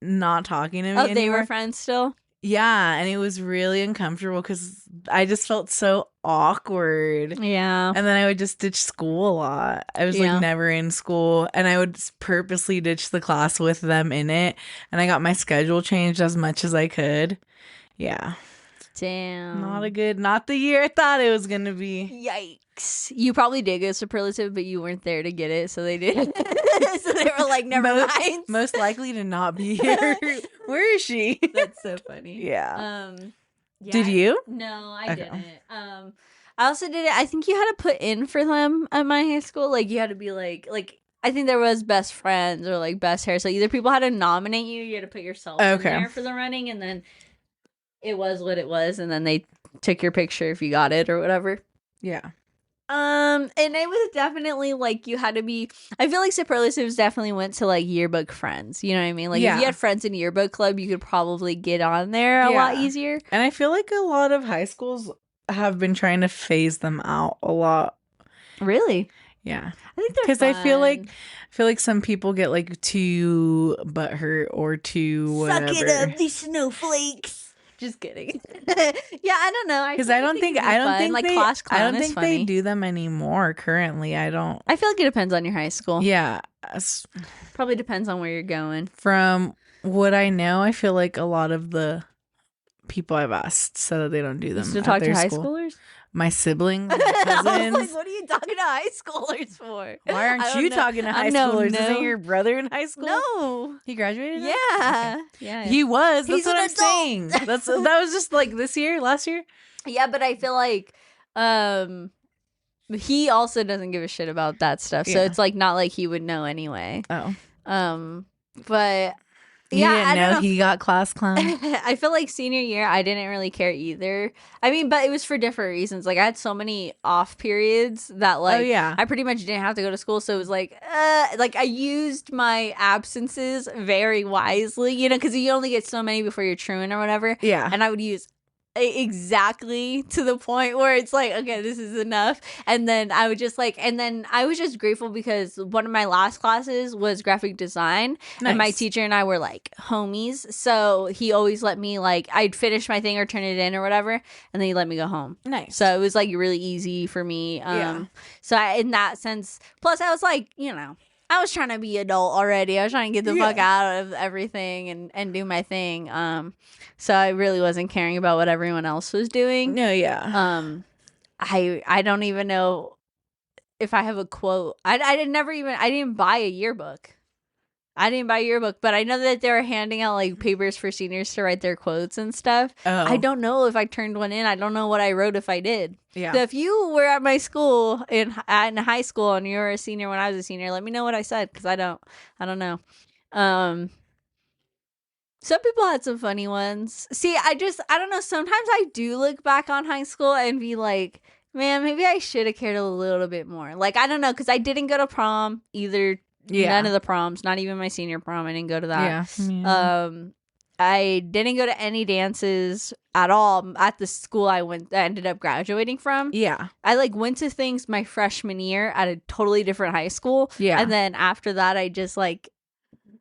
not talking to me anymore. They were friends still? Yeah, and it was really uncomfortable because I just felt so awkward. Yeah. And then I would just ditch school a lot. I was like never in school, and I would purposely ditch the class with them in it, and I got my schedule changed as much as I could. Yeah. Damn. Not the year I thought it was going to be. Yikes. You probably did get a superlative, but you weren't there to get it, so they did. So they were like, never mind. Most likely to not be here. Where is she? That's so funny. Yeah. Yeah, did you? No, I didn't. I also did it. I think you had to put in for them at my high school. Like you had to be like I think there was best friends or like best hair. So either people had to nominate you, you had to put yourself in there for the running, and then it was what it was, and then they took your picture if you got it or whatever. Yeah. And it was definitely like you had to be. I feel like superlatives definitely went to like yearbook friends. You know what I mean? Like if you had friends in yearbook club, you could probably get on there a lot easier. And I feel like a lot of high schools have been trying to phase them out a lot. Really? Yeah. I think they're because I feel like some people get like too butthurt or too whatever. Suck it up, these snowflakes. Just kidding. Yeah, I don't know. Because I don't think like class clown I don't is think funny. they do them anymore currently. I don't. I feel like it depends on your high school. Yeah. Probably depends on where you're going. From what I know, I feel like a lot of the people I've asked said that they don't do them. You still at talk their to high school. schoolers? My siblings, my I was cousins. like, what are you talking to high schoolers for? Why aren't I don't you know. talking to high No, schoolers? no. Isn't your brother in high school? No. He graduated? Yeah. Okay. Yeah. He was. He's That's what an I'm adult. saying. That was just like this year, last year. Yeah, but I feel like he also doesn't give a shit about that stuff. So Yeah. it's like not like he would know anyway. Oh. But You yeah, didn't I don't know. he got class clown? I feel like senior year I didn't really care either. I mean, but it was for different reasons. Like I had so many off periods that like yeah. I pretty much didn't have to go to school, so it was like I used my absences very wisely, you know, because you only get so many before you're truant or whatever. Yeah. And I would use exactly to the point where it's like, okay, this is enough. And then I would just like, and then I was just grateful because one of my last classes was graphic design. Nice. And my teacher and I were like homies, so he always let me like, I'd finish my thing or turn it in or whatever, and then he let me go home. Nice. So it was like really easy for me. So in that sense, plus I was like, you know, I was trying to be adult already. I was trying to get the fuck out of everything and do my thing. So I really wasn't caring about what everyone else was doing. No, yeah. I don't even know if I have a quote. I didn't buy a yearbook. But I know that they were handing out like papers for seniors to write their quotes and stuff. Oh. I don't know if I turned one in. I don't know what I wrote if I did. Yeah. So if you were at my school in high school and you were a senior when I was a senior, let me know what I said because I don't know. Some people had some funny ones. See, I don't know. Sometimes I do look back on high school and be like, man, maybe I should have cared a little bit more. Like, I don't know, because I didn't go to prom either. Yeah. None of the proms, not even my senior prom. I didn't go to that. Yeah. I didn't go to any dances at all at the school I ended up graduating from. Yeah. I like went to things my freshman year at a totally different high school. Yeah. And then after that, I just like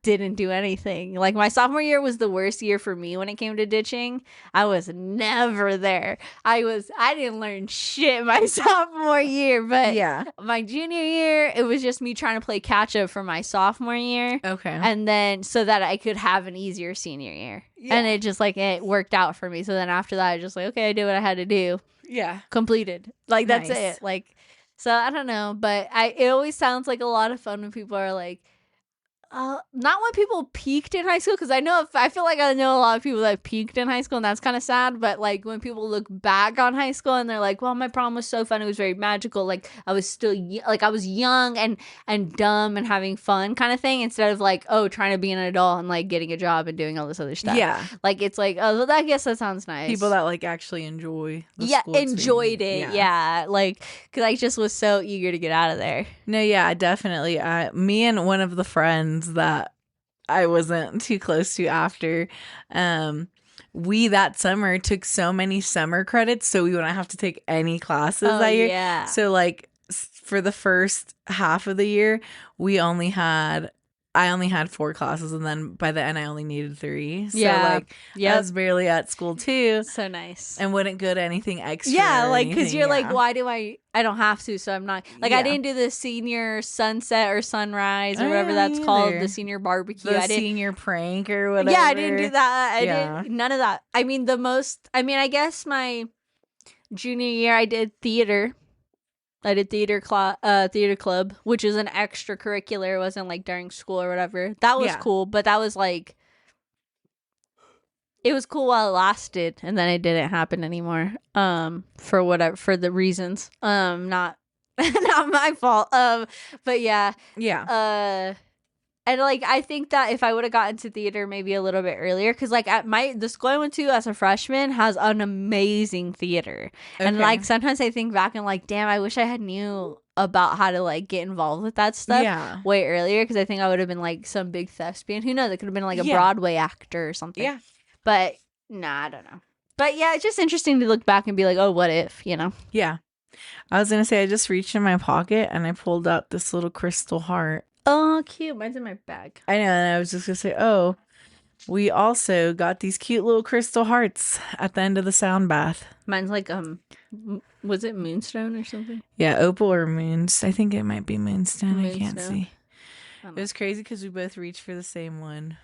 didn't do anything. Like my sophomore year was the worst year for me when it came to ditching. I was never there. I didn't learn shit my sophomore year, but Yeah. my junior year, it was just me trying to play catch up for my sophomore year. Okay. And then so that I could have an easier senior year. Yeah. And it just like it worked out for me. So then after that I just like, okay, I did what I had to do. Yeah. Completed. Like that's Nice. it. Like so I don't know, but it always sounds like a lot of fun when people are like not when people peaked in high school, because I feel like I know a lot of people that peaked in high school, and that's kind of sad. But like when people look back on high school and they're like, "Well, my prom was so fun; it was very magical. Like I was still like I was young and dumb and having fun, kind of thing. Instead of like, oh, trying to be an adult and like getting a job and doing all this other stuff. Yeah. Like it's like, oh, I guess that sounds nice. People that like actually enjoy the school enjoyed experience. it. Yeah, like because I just was so eager to get out of there. No, yeah, definitely. Me and one of the friends that I wasn't too close to after, we that summer took so many summer credits, so we wouldn't have to take any classes that year. Yeah. So like for the first half of the year, I only had 4 classes, and then by the end I only needed 3. So like I was barely at school too. So nice. And wouldn't go to anything extra. Yeah, like because anything, you're like, why do I don't have to, so I'm not like I didn't do the senior sunset or sunrise or whatever that's called, the senior barbecue. The I didn't senior prank or whatever. Yeah, I didn't do that. I did none of that. I mean I guess my junior year I did theater. I did theater club, which is an extracurricular. It wasn't like during school or whatever. That was cool, but that was like it was cool while it lasted, and then it didn't happen anymore. For the reasons. Not my fault. But yeah. Yeah. And like I think that if I would have gotten to theater maybe a little bit earlier, because like at the school I went to as a freshman has an amazing theater, and like sometimes I think back and like, damn, I wish I had knew about how to like get involved with that stuff way earlier, because I think I would have been like some big thespian. Who knows? It could have been like a Broadway actor or something. Yeah, but nah, I don't know. But yeah, it's just interesting to look back and be like, oh, what if, you know? Yeah, I was gonna say I just reached in my pocket and I pulled out this little crystal heart. Oh, cute. Mine's in my bag. I know, and I was just gonna say, oh, We also got these cute little crystal hearts at the end of the sound bath. Mine's like was it moonstone or something? Yeah, opal or moons. I think it might be moonstone. I can't Moonstone. see. It was crazy because we both reached for the same one.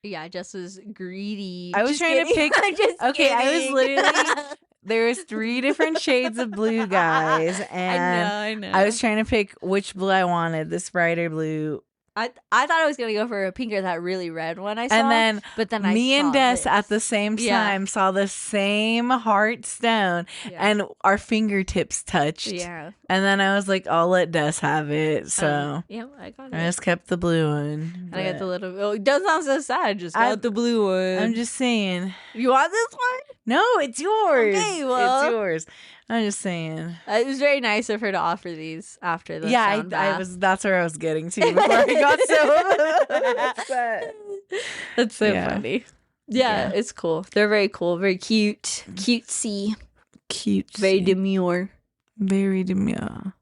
Yeah, Jess was greedy. I was Just trying kidding. to pick. I'm just Okay, I was kidding. literally. There was 3 different shades of blue, guys, and I know. I was trying to pick which blue I wanted. This brighter blue. I thought I was gonna go for a pink or that really red one I saw. And then but then me I saw and Des this. at the same time saw the same heart stone, and our fingertips touched. Yeah. And then I was like, I'll let Des have it. So yeah, I got it. I just kept the blue one. And I got the little. Oh, it does sound so sad. Just got the blue one. I'm just saying. You want this one? No, it's yours. Okay, well. It's yours. I'm just saying. It was very nice of her to offer these after the sound bath. I was. That's where I was getting to before I got so upset. That's so funny. Yeah, it's cool. They're very cool. Very cute. Cutesy. Cute. Very demure. Very demure.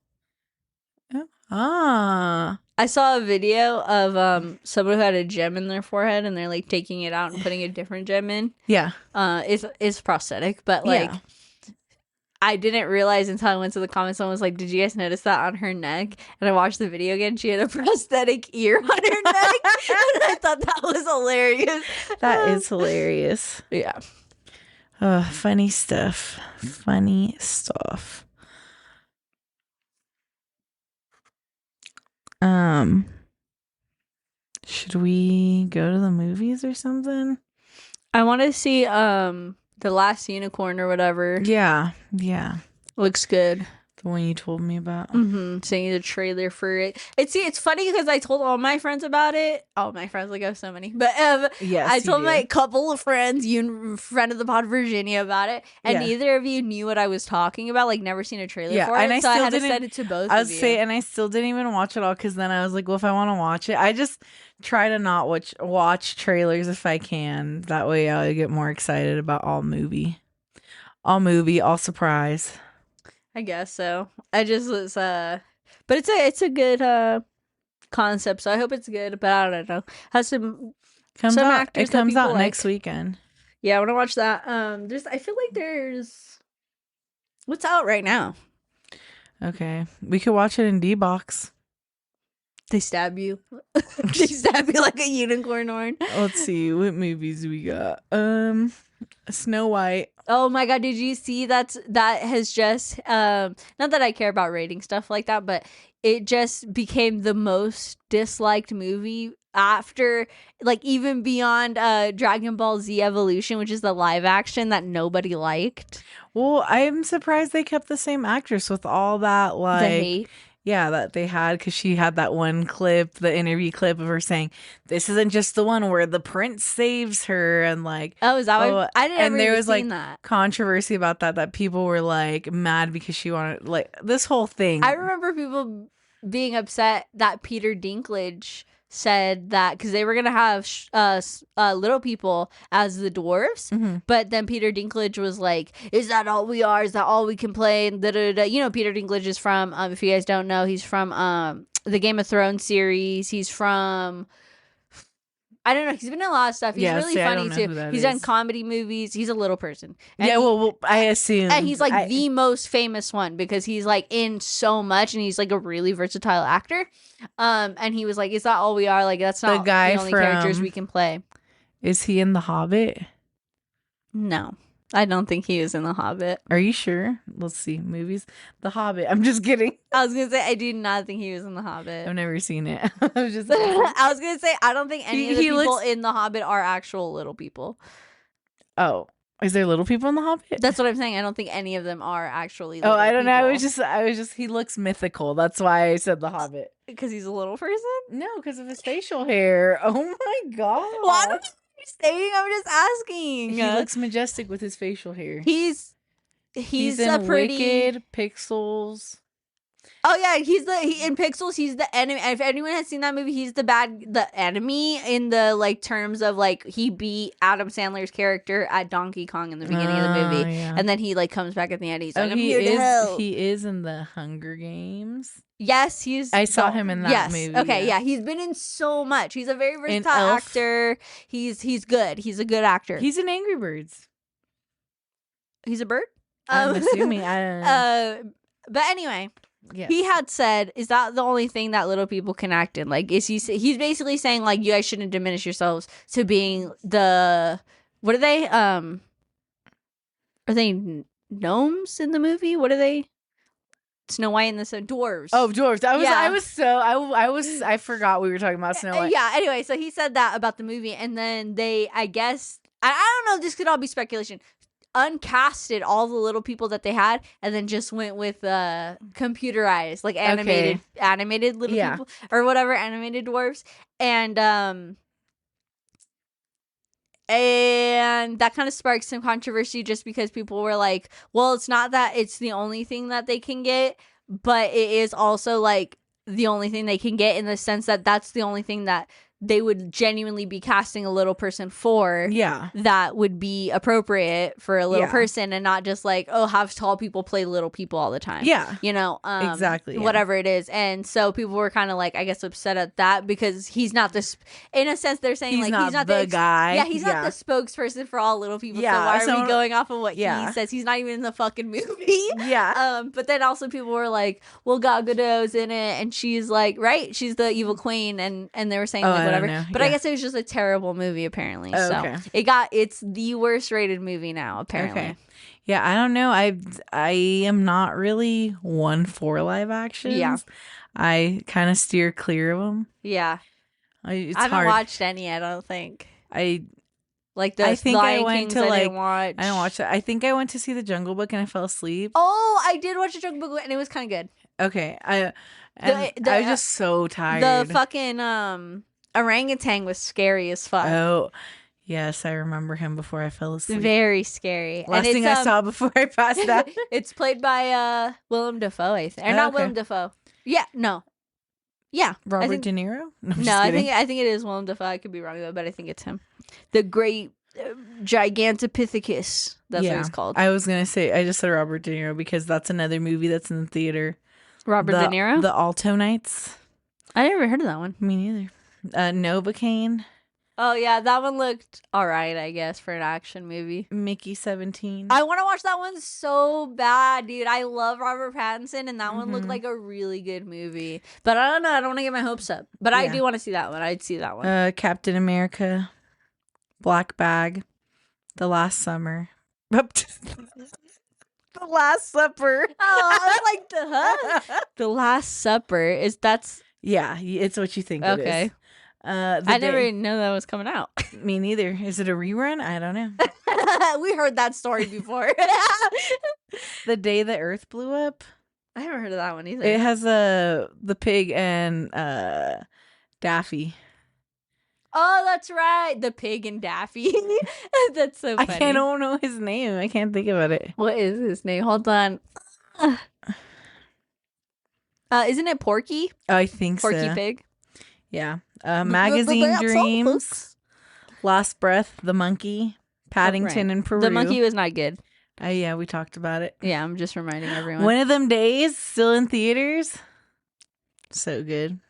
Ah. I saw a video of someone who had a gem in their forehead and they're like taking it out and putting a different gem in. Yeah. It's prosthetic, but like I didn't realize until I went to the comments. Someone was like, "Did you guys notice that on her neck?" And I watched the video again. She had a prosthetic ear on her neck, and I thought that was hilarious. That is hilarious. Yeah. Oh, funny stuff. Funny stuff. Should we go to the movies or something? I want to see The Last Unicorn or whatever. Yeah. Looks good. The one you told me about. Seeing the trailer for it. It's funny because I told all my friends about it. All my friends, like I have so many. But yes, I told my couple of friends, you and friend of the pod Virginia, about it, and neither of you knew what I was talking about. Like never seen a trailer for it. And so I had to send it to both of you. And I still didn't even watch it all because then I was like, well, if I want to watch it, I just try to not watch trailers if I can. That way I'll get more excited about all movie, all surprise. I guess so. I just was but it's a good concept, so I hope it's good, but I don't know. Has some actors it comes out like. next weekend. Yeah, I want to watch that. I feel like there's what's out right now. Okay. We could watch it in D-Box. They stab you. They stab you like a unicorn horn. Let's see, what movies we got? Snow White. Oh my god, did you see that has just not that I care about rating stuff like that, but it just became the most disliked movie after, like, even beyond Dragon Ball Z Evolution, which is the live action that nobody liked. Well, I'm surprised they kept the same actress with all that, like, the hate. Yeah, that they had, because she had that one clip, the interview clip of her saying, "This isn't just the one where the prince saves her," and like, oh, is that what I didn't? And there was like that controversy about that people were like mad because she wanted, like, this whole thing. I remember people being upset that Peter Dinklage said that because they were gonna have little people as the dwarves, but then Peter Dinklage was like, "Is that all we are? Is that all we can play?" And you know, Peter Dinklage is from if you guys don't know, he's from the Game of Thrones series. He's from, I don't know, he's been in a lot of stuff. He's really funny too. He's done comedy movies. He's a little person. And well, I assume. And he's like the most famous one because he's like in so much and he's like a really versatile actor. And he was like, "Is that all we are? Like, that's not the only characters we can play." Is he in The Hobbit? No, I don't think he was in The Hobbit. Are you sure? Let's see. Movies. The Hobbit. I'm just kidding. I was going to say, I do not think he was in The Hobbit. I've never seen it. I was just I was going to say, I don't think any of the people in The Hobbit are actual little people. Oh. Is there little people in The Hobbit? That's what I'm saying. I don't think any of them are actually little I don't people. know. I was just, he looks mythical. That's why I said The Hobbit. Because he's a little person? No, because of his facial hair. Oh my god. Well, I don't know what you're saying. I'm just asking. He looks majestic with his facial hair. He's in a pretty... Wicked, Pixels. Oh yeah, in Pixels. He's the enemy. If anyone has seen that movie, he's the enemy in the like terms of like he beat Adam Sandler's character at Donkey Kong in the beginning of the movie, Yeah. and then he like comes back at the end. He's like, I'm he here to help. He is in the Hunger Games. Yes, I saw him in that movie. Okay, yeah, he's been in so much. He's a very versatile actor. He's good. He's a good actor. He's in Angry Birds. He's a bird. I'm assuming. I don't know. But anyway. Yes. He had said, "Is that the only thing that little people can act in? Like, is he's basically saying like you guys shouldn't diminish yourselves to being the what are they? Are they gnomes in the movie? What are they? Snow White and the dwarves. Oh, dwarves. I forgot we were talking about Snow White. Yeah. Anyway, so he said that about the movie, and then I guess I don't know. This could all be speculation. Uncasted all the little people that they had and then just went with computerized like animated little people or whatever, animated dwarves, and that kind of sparked some controversy just because people were like, well, it's not that it's the only thing that they can get, but it is also like the only thing they can get in the sense that that's the only thing that they would genuinely be casting a little person for that would be appropriate for a little person and not just like, oh, have tall people play little people all the time. Yeah. You know, exactly. Whatever it is. And so people were kind of like, I guess, upset at that because he's not this, in a sense, they're saying he's not the guy. Yeah, he's not the spokesperson for all little people. Yeah. So why are we going off of what he says? He's not even in the fucking movie. Yeah. But then also people were like, well, Gal Gadot's in it and she's like, right? She's the evil queen. And they were saying like, whatever. But I guess it was just a terrible movie apparently. So it's the worst rated movie now apparently. Okay. Yeah, I don't know. I am not really one for live actions. Yeah. I kind of steer clear of them. Yeah. I haven't watched any, I don't think. I think I went to I didn't watch. I didn't watch that. I think I went to see The Jungle Book and I fell asleep. Oh, I did watch The Jungle Book and it was kind of good. Okay. I was just so tired. The fucking orangutan was scary as fuck. Oh, yes, I remember him before I fell asleep. Very scary. Last thing I saw before I passed out. It's played by Willem Dafoe, I think. Or not Willem Dafoe. Yeah, no. Yeah. Robert De Niro? No, I think it is Willem Dafoe. I could be wrong though, but I think it's him. The Great Gigantopithecus. That's what it's called. I was gonna say I just said Robert De Niro because that's another movie that's in the theater. Robert De Niro? The Alto Nights. I never heard of that one. Me neither. Novocaine. Oh yeah, that one looked alright, I guess, for an action movie. Mickey 17. I want to watch that one so bad, dude. I love Robert Pattinson, and that one looked like a really good movie. But I don't know. I don't want to get my hopes up. But I do want to see that one. I'd see that one. Captain America, Black Bag, The Last Summer. The Last Supper. Oh, I like The Last Supper. Yeah, it's what you think it is. Okay. I never even know that was coming out. Me neither. Is it a rerun? I don't know. We heard that story before. The Day the Earth Blew Up. I haven't heard of that one either. It has the pig and Daffy. Oh, that's right. The pig and Daffy. That's so funny. I don't know his name. I can't think about it. What is his name? Hold on. Isn't it Porky? I think Porky so. Porky Pig. Yeah. Magazine Dreams. Last Breath, The Monkey, Paddington and Peru. The Monkey was not good. Yeah, we talked about it. Yeah, I'm just reminding everyone. One of Them Days, still in theaters. So good.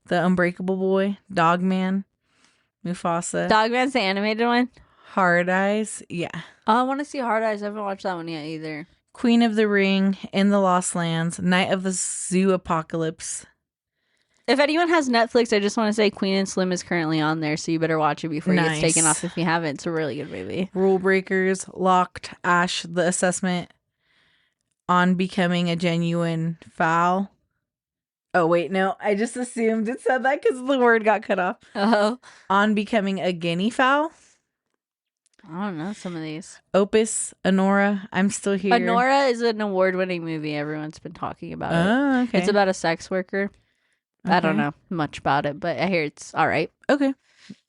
The Unbreakable Boy, Dogman, Mufasa. Dogman's the animated one? Hard Eyes, yeah. Oh, I want to see Hard Eyes. I haven't watched that one yet either. Queen of the Ring, In the Lost Lands, Night of the Zoo Apocalypse. If anyone has Netflix, I just want to say Queen and Slim is currently on there, so you better watch it before it gets taken off if you haven't. It's a really good movie. Rule Breakers, Locked, Ash, The Assessment, On Becoming a Genuine Foul. Oh, wait, no. I just assumed it said that because the word got cut off. Oh. On Becoming a Guinea Fowl. I don't know some of these. Opus, Honora, I'm Still Here. Honora is an award-winning movie. Everyone's been talking about it. Oh, okay. It's about a sex worker. Okay. I don't know much about it, but I hear it's all right. Okay.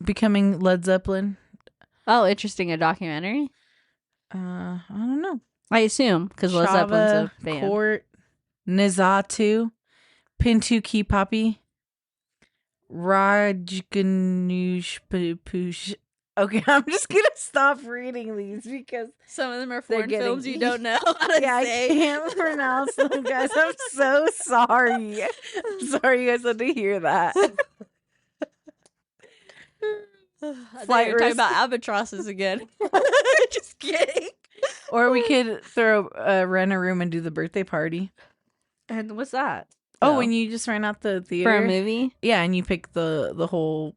Becoming Led Zeppelin. Oh, interesting. A documentary? I don't know. I assume, because Led Zeppelin's a band. Court, Nizatu, Pintu Ki Papi, Rajganush Push. Okay, I'm just gonna stop reading these because Some of them are they're foreign films you getting- don't know how to I say. can't pronounce them, guys. I'm so sorry. I'm sorry you guys had to hear that. I thought Flight you were talking risk. about albatrosses again. Just kidding. Or we could rent a room and do the birthday party. And what's that? Oh, and you just rent out the theater for a movie? Yeah, and you pick the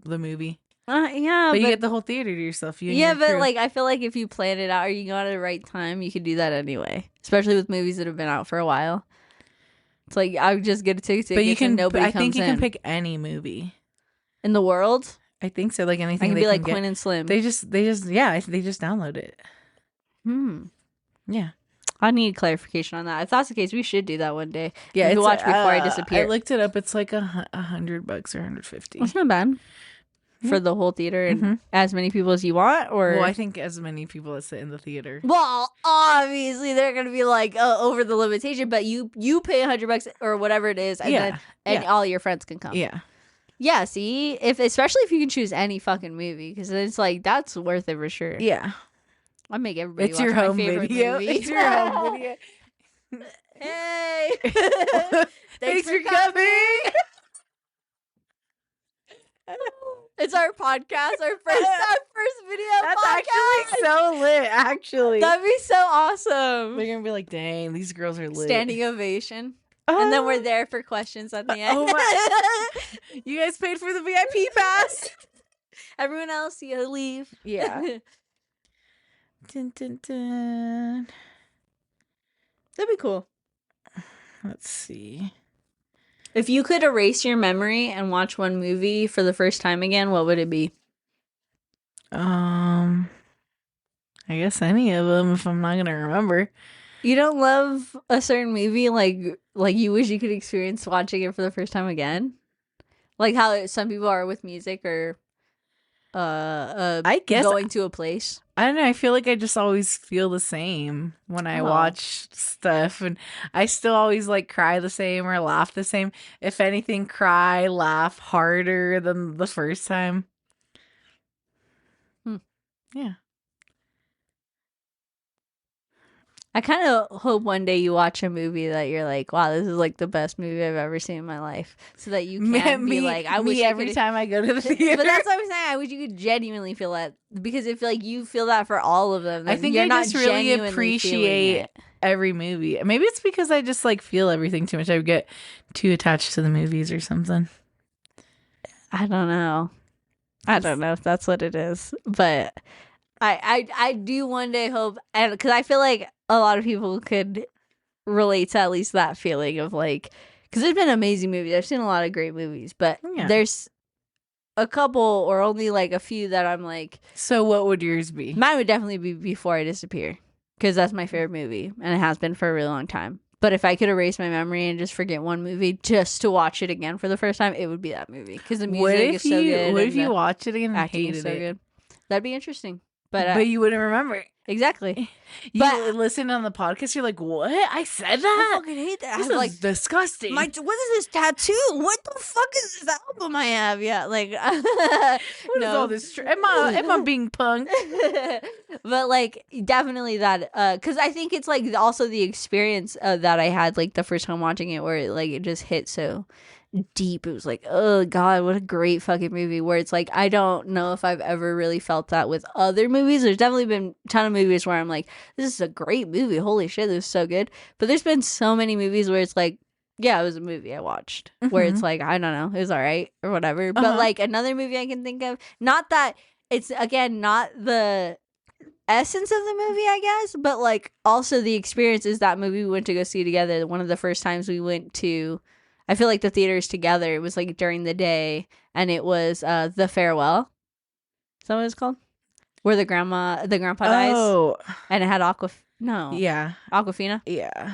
movie. Yeah, But you get the whole theater to yourself. You and yeah, your but crew. like I feel like if you plan it out or you go at the right time, you could do that anyway. Especially with movies that have been out for a while. It's like I would just get a ticket, But you can. and nobody I think comes you can in. pick any movie. In the world. I think so. Like I anything can they be like get. Quinn and Slim. They just download it. Yeah. I need clarification on that. If that's the case, we should do that one day. Yeah, you can it's watch before I disappear. I looked it up. It's like $100 or $150. That's not bad for the whole theater and as many people as you want. Or Well, I think as many people as sit in the theater. well, obviously they're gonna be like over the limitation, but you pay $100 or whatever it is, and Yeah. then all your friends can come. Yeah. Yeah, see, especially if you can choose any fucking movie, because it's like that's worth it for sure. Yeah. I make everybody. It's watch your my home favorite video. movie. It's your home video. Hey, Thanks for coming. It's our podcast, our first video. That's podcast. actually so lit. Actually, That'd be so awesome. they're gonna be like, "Dang, these girls are lit." Standing ovation. And then we're there for questions at the end. Oh my! You guys paid for the VIP pass. Everyone else, you leave. Yeah. Dun, dun, dun. That'd be cool. Let's see. If you could erase your memory and watch one movie for the first time again, what would it be? I guess any of them if I'm not gonna remember. You don't love a certain movie like you wish you could experience watching it for the first time again? Like how some people are with music or I guess going to a place. I don't know. I feel like I just always feel the same when I watch stuff, and I still always like cry the same or laugh the same. If anything, cry, laugh harder than the first time. Yeah. I kind of hope one day you watch a movie that you're like, wow, this is like the best movie I've ever seen in my life. So that you can be like, I wish every time I go to the theater. But that's what I'm saying. I wish you could genuinely feel that, because if like you feel that for all of them, then I think you're I not just really genuinely appreciate feeling it. every movie. Maybe it's because I just like feel everything too much. I would get too attached to the movies or something. I don't know if that's what it is, but I do one day hope, and because I feel like a lot of people could relate to at least that feeling of like, because there's been amazing movies. I've seen a lot of great movies, but there's a couple or only like a few that I'm like. So what would yours be? Mine would definitely be Before I Disappear, because that's my favorite movie, and it has been for a really long time. But if I could erase my memory and just forget one movie just to watch it again for the first time, it would be that movie, because the music is so good. What if you watch it again and acting hated is so it? good. That'd be interesting. But you wouldn't remember. Exactly. You But- listen on the podcast, you're like, what? I said I that? fucking hate that. This I'm is like, disgusting. what is this tattoo? What the fuck is this album I have? Yeah, like, What is all this? Am I being punked? But like, definitely that, because I think it's like also the experience that I had like the first time watching it, where it just hit so deep. It was like, oh god, what a great fucking movie. Where it's like, I don't know if I've ever really felt that with other movies. There's definitely been a ton of movies where I'm like, this is a great movie, holy shit, this is so good. But there's been so many movies where it's like, yeah, it was a movie I watched, where it's like, I don't know, it was all right or whatever. But like another movie I can think of, not that it's, again, not the essence of the movie, I guess, but like also the experience is that movie we went to go see together. One of the first times we went to, I feel like, the theaters together, it was like during the day, and it was The Farewell. Is that what it's called? Where the grandpa dies, and it had Aquafina. Yeah.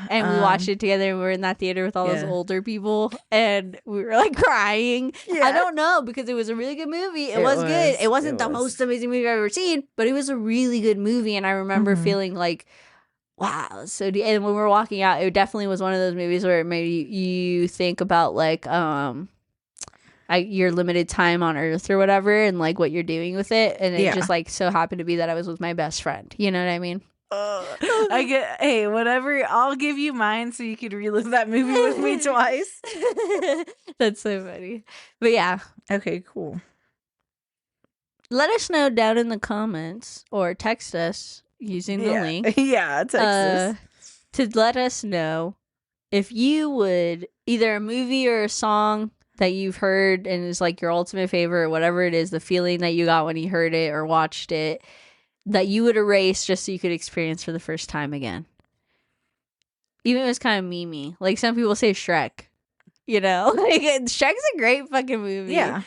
And we watched it together, and we were in that theater with all those older people, and we were like crying. Yeah. I don't know, because it was a really good movie. It was good. It wasn't the most amazing movie I've ever seen, but it was a really good movie, and I remember feeling like wow, so and when we were walking out, it definitely was one of those movies where it made you think about like your limited time on Earth or whatever, and like what you're doing with it, and it just like so happened to be that I was with my best friend. You know what I mean? I get, hey, whatever. I'll give you mine so you could relive that movie with me twice. That's so funny. But yeah, Okay, cool. let us know down in the comments or text us using the link. Yeah, text us. To let us know if you would either a movie or a song that you've heard and is like your ultimate favorite or whatever it is, the feeling that you got when you heard it or watched it, that you would erase just so you could experience for the first time again. Even if it was kind of memey. Like some people say Shrek. You know? Like Shrek's a great fucking movie. Yeah.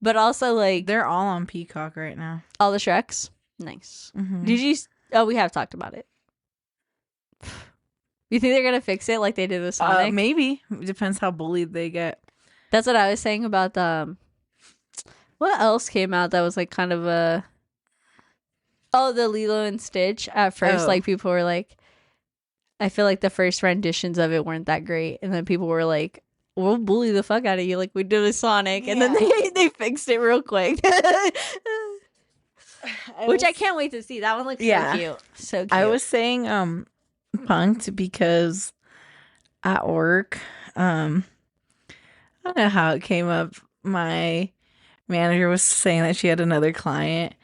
But also like They're all on Peacock right now. all the Shreks. Nice. Mm-hmm. Did you we have talked about it. You think they're gonna fix it like they did with Sonic? Maybe. It depends how bullied they get. That's what I was saying about the what else came out that was like kind of a the Lilo and Stitch. At first, like people were like, I feel like the first renditions of it weren't that great, and then people were like, "We'll bully the fuck out of you like we did with Sonic," and then they fixed it real quick. Which I can't wait to see. That one looks so cute. So cute. I was saying punked because at work, I don't know how it came up. My manager was saying that she had another client.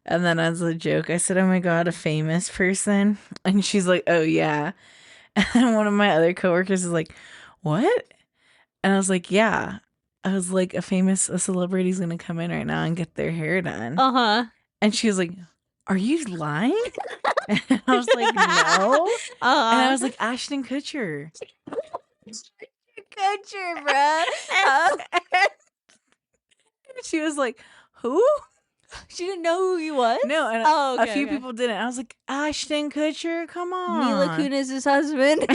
And then as a joke, I said, "Oh my God, a famous person." And she's like, "Oh yeah." And then one of my other coworkers is like, "What?" And I was like, "Yeah." I was like, a celebrity's going to come in right now and get their hair done. Uh-huh. And she was like, "Are you lying?" And I was like, "No." Uh-huh. And I was like, "Ashton Kutcher." Kutcher, bro. She was like, "Who?" She didn't know who he was? No, and a few people didn't. I was like, "Ashton Kutcher, come on." Mila Kunis' husband.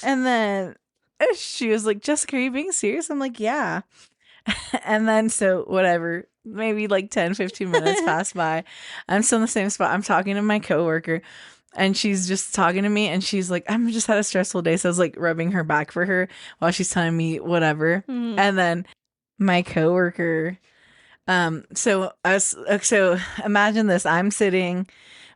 and then she was like, "Jessica, are you being serious?" I'm like, "Yeah." And then so whatever, maybe like 10-15 minutes pass by. I'm still in the same spot. I'm talking to my coworker and she's just talking to me and she's like, "I'm just had a stressful day." So I was like rubbing her back for her while she's telling me whatever. Mm-hmm. And then my coworker so imagine this. I'm sitting,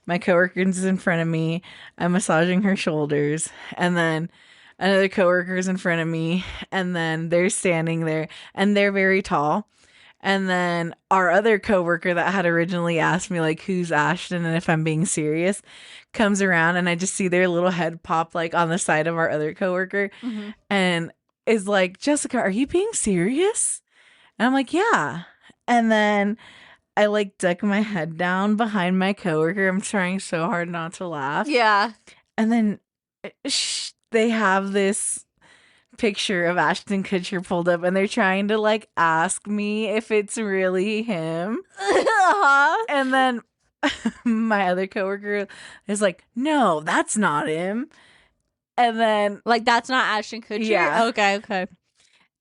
my coworker's in front of me, I'm massaging her shoulders, and then another coworker's in front of me, and then they're standing there, and they're very tall. And then our other coworker that had originally asked me like, "Who's Ashton?" and if I'm being serious, comes around and I just see their little head pop like on the side of our other coworker, and is like, "Jessica, are you being serious?" And I'm like, "Yeah." And then I like duck my head down behind my coworker. I'm trying so hard not to laugh. Yeah. And then they have this picture of Ashton Kutcher pulled up and they're trying to like ask me if it's really him. Uh-huh. And then my other coworker is like, "No, that's not him." And then like, that's not Ashton Kutcher? Yeah. Okay.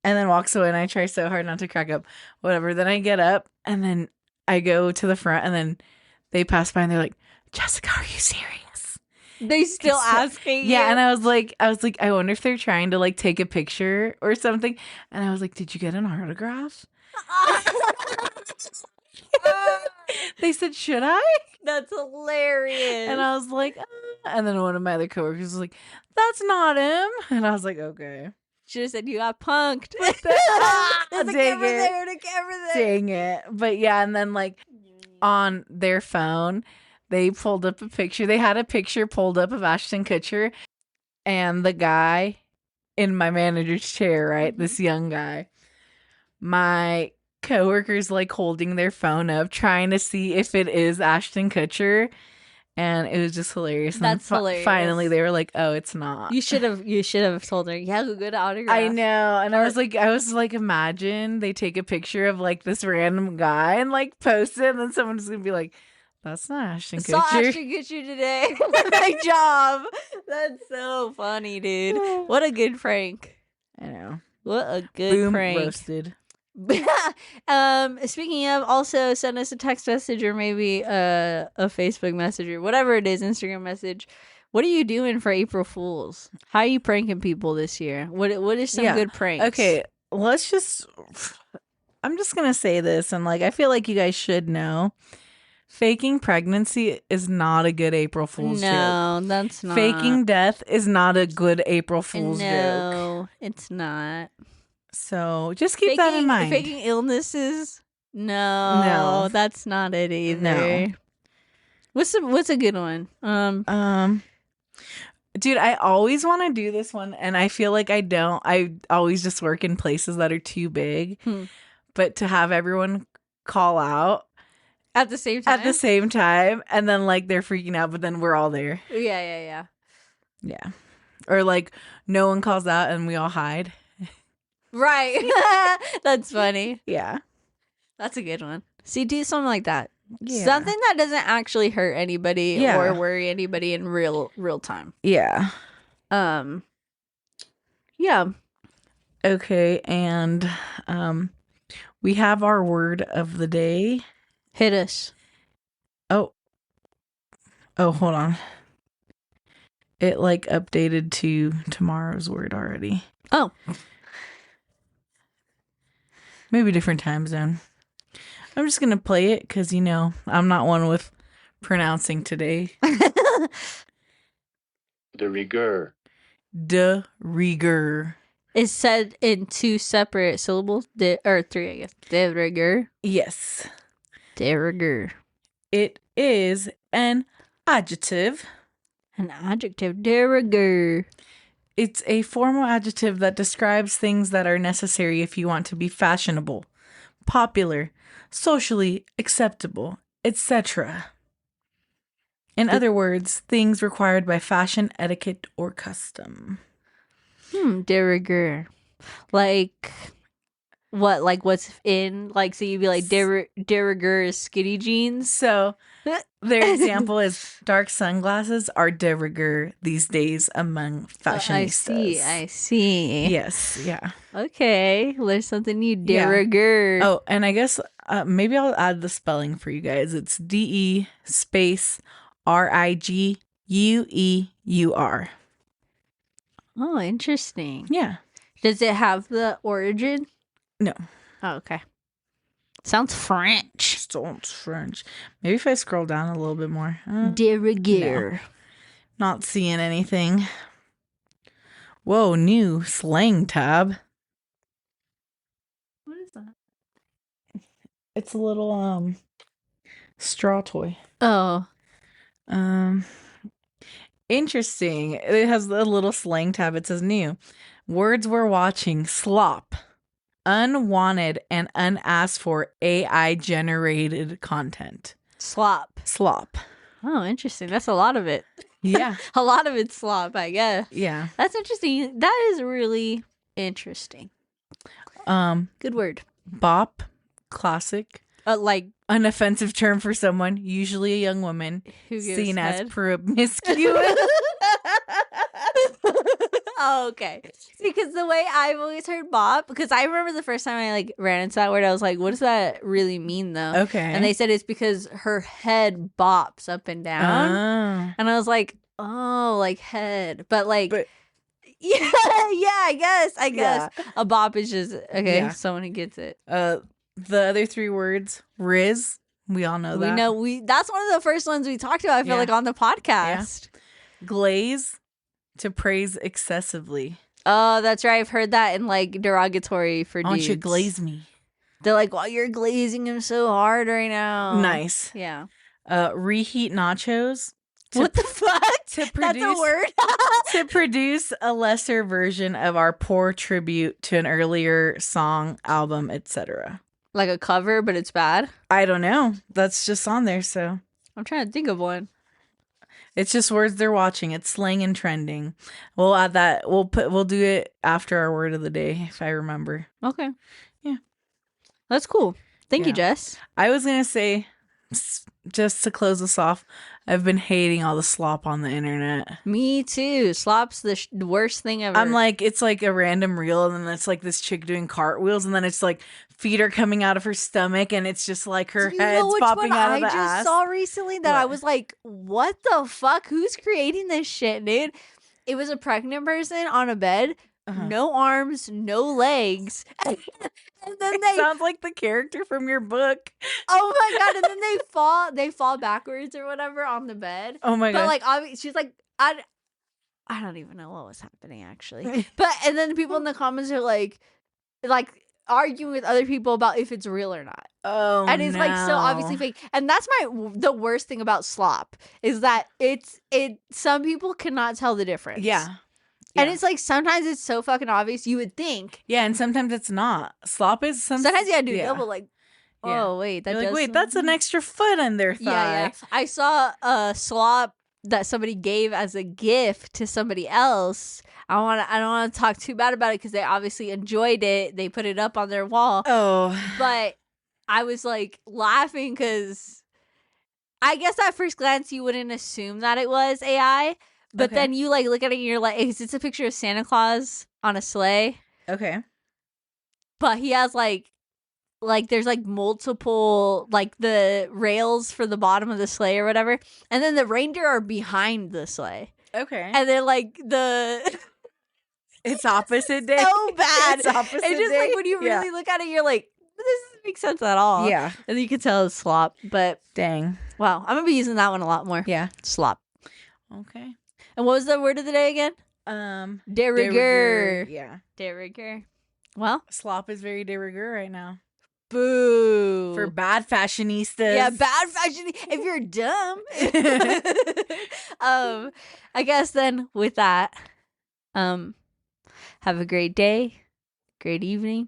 And then walks away, and I try so hard not to crack up. Whatever. Then I get up, and then I go to the front, and then they pass by, and they're like, "Jessica, are you serious?" They still asking you? Yeah, and I was like, I wonder if they're trying to like take a picture or something. And I was like, "Did you get an autograph?" They said, "Should I?" That's hilarious. And I was like, and then one of my other coworkers was like, "That's not him." And I was like, "Okay." Should have said you got punked. There's a Dang camera it. there and a camera there. Dang it. But yeah, and then like on their phone, they pulled up a picture. They had a picture pulled up of Ashton Kutcher and the guy in my manager's chair, right? This young guy. My coworkers like holding their phone up, trying to see if it is Ashton Kutcher. And it was just hilarious. That's and hilarious. Finally, they were like, "Oh, it's not." You should have told her, "Yeah, good autograph." I know. And I was like, imagine they take a picture of like this random guy and like post it, and then someone's gonna be like, "That's not Ashton Kutcher." Saw Ashton Kutcher today. Nice job. That's so funny, dude. What a good prank. I know. What a good Boom, prank. roasted. Speaking of, also send us a text message or maybe a Facebook message or whatever it is, Instagram message. What are you doing for April Fools? How are you pranking people this year? What is some good pranks? Okay, let's just. I'm just gonna say this, and like I feel like you guys should know. Faking pregnancy is not a good April Fool's joke. No, that's not. Faking death is not a good April Fool's joke. No, it's not. So just keep that in mind. Faking illnesses? No, that's not it either. No. What's a good one? Dude, I always want to do this one, and I feel like I don't. I always just work in places that are too big. But to have everyone call out at the same time, and then like they're freaking out, but then we're all there. Yeah. Or like no one calls out and we all hide. Right. That's funny. Yeah. That's a good one. See, do something like that. Yeah. Something that doesn't actually hurt anybody or worry anybody in real time. Yeah. Yeah. Okay, and we have our word of the day. Hit us. Oh, hold on. It like updated to tomorrow's word already. Oh. Maybe different time zone. I'm just going to play it because, you know, I'm not one with pronouncing today. De rigueur. De rigueur. It's said in 2 separate syllables. Or 3, I guess. De rigueur. Yes. De rigueur. It is an adjective. An adjective. De rigueur. It's a formal adjective that describes things that are necessary if you want to be fashionable, popular, socially acceptable, etc. In other words, things required by fashion, etiquette, or custom. De rigueur. Like what? Like what's in? Like so you'd be like de rigueur is skinny jeans. So their example is dark sunglasses are de rigueur these days among fashionistas. I see. Yes, yeah. Okay, there's something new. De rigueur. Oh, and I guess maybe I'll add the spelling for you guys. It's DE space RIGUEUR. Oh, interesting. Yeah. Does it have the origin? No. Oh, okay. Sounds French. Sounds French. Maybe if I scroll down a little bit more. De rigueur. No. Not seeing anything. Whoa, new slang tab. What is that? It's a little straw toy. Oh. Interesting. It has a little slang tab. It says new. Words we're watching. Slop. Unwanted and unasked for AI generated content. Slop. Oh, interesting. That's a lot of it. Yeah. A lot of it's slop, I guess. Yeah. That's interesting. That is really interesting. Good word. Bop. Classic. Like Unoffensive term for someone, usually a young woman, who gives seen head? as promiscuous. Oh, okay. Because the way I've always heard bop, because I remember the first time I like ran into that word, I was like, what does that really mean though? Okay. And they said it's because her head bops up and down. And I was like, oh, like head. But yeah, I guess. Yeah. A bop is just someone who gets it. The other 3 words, Riz. We all know that. We know that's one of the first ones we talked about, I feel like, on the podcast. Yeah. Glaze, to praise excessively. Oh, that's right. I've heard that in like derogatory for dudes. Why don't you glaze me? They're like, well, you're glazing him so hard right now. Nice. Yeah. Reheat nachos. What the fuck? That's a word? To produce a lesser version of our poor tribute to an earlier song, album, etc. Like a cover, but it's bad? I don't know. That's just on there, so. I'm trying to think of one. It's just words they're watching. It's slang and trending. We'll add that. We'll do it after our word of the day, if I remember. Okay. Yeah. That's cool. Thank you, Jess. I was going to say, just to close us off, I've been hating all the slop on the internet. Me too. Slop's the worst thing ever. I'm like, it's like a random reel, and then it's like this chick doing cartwheels, and then it's like feet are coming out of her stomach, and it's just like her Do you know head's which popping one out of I the just ass. saw recently that I What? was like, what the fuck? Who's creating this shit, dude? It was a pregnant person on a bed, no arms, no legs. And then It they sounds like the character from your book. oh my god, and then they fall backwards or whatever on the bed. Oh my But god. like she's like I don't even know what was happening actually. But and then the people in the comments are like arguing with other people about if it's real or not. Oh, And it's like so obviously no. fake. And that's the worst thing about slop is that some people cannot tell the difference. Yeah. And it's like sometimes it's so fucking obvious you would think. Yeah, and sometimes it's not. Slop is Sometimes you gotta do double like Yeah. oh wait, that You're like, does wait, that's an extra foot in their thigh. yeah. I saw a slop that somebody gave as a gift to somebody else. I don't want to talk too bad about it because they obviously enjoyed it. They put it up on their wall. Oh. But I was like laughing because I guess at first glance you wouldn't assume that it was AI. But then you like look at it and you're like, it's a picture of Santa Claus on a sleigh. Okay. But he has like there's like multiple like the rails for the bottom of the sleigh or whatever. And then the reindeer are behind the sleigh. Okay. And then like the It's opposite day. so bad. It's opposite It's just day. like when you really look at it, you're like, this doesn't make sense at all. Yeah. And then you can tell it's slop. But Dang. wow, I'm gonna be using that one a lot more. Yeah. Slop. Okay. And what was the word of the day again? De rigueur. Yeah. De rigueur. Well, Slop is very de rigueur right now. boo. For bad fashionistas. Yeah, bad fashion. If you're dumb. I guess then with that, have a great day, great evening,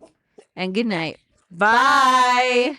and good night. Bye.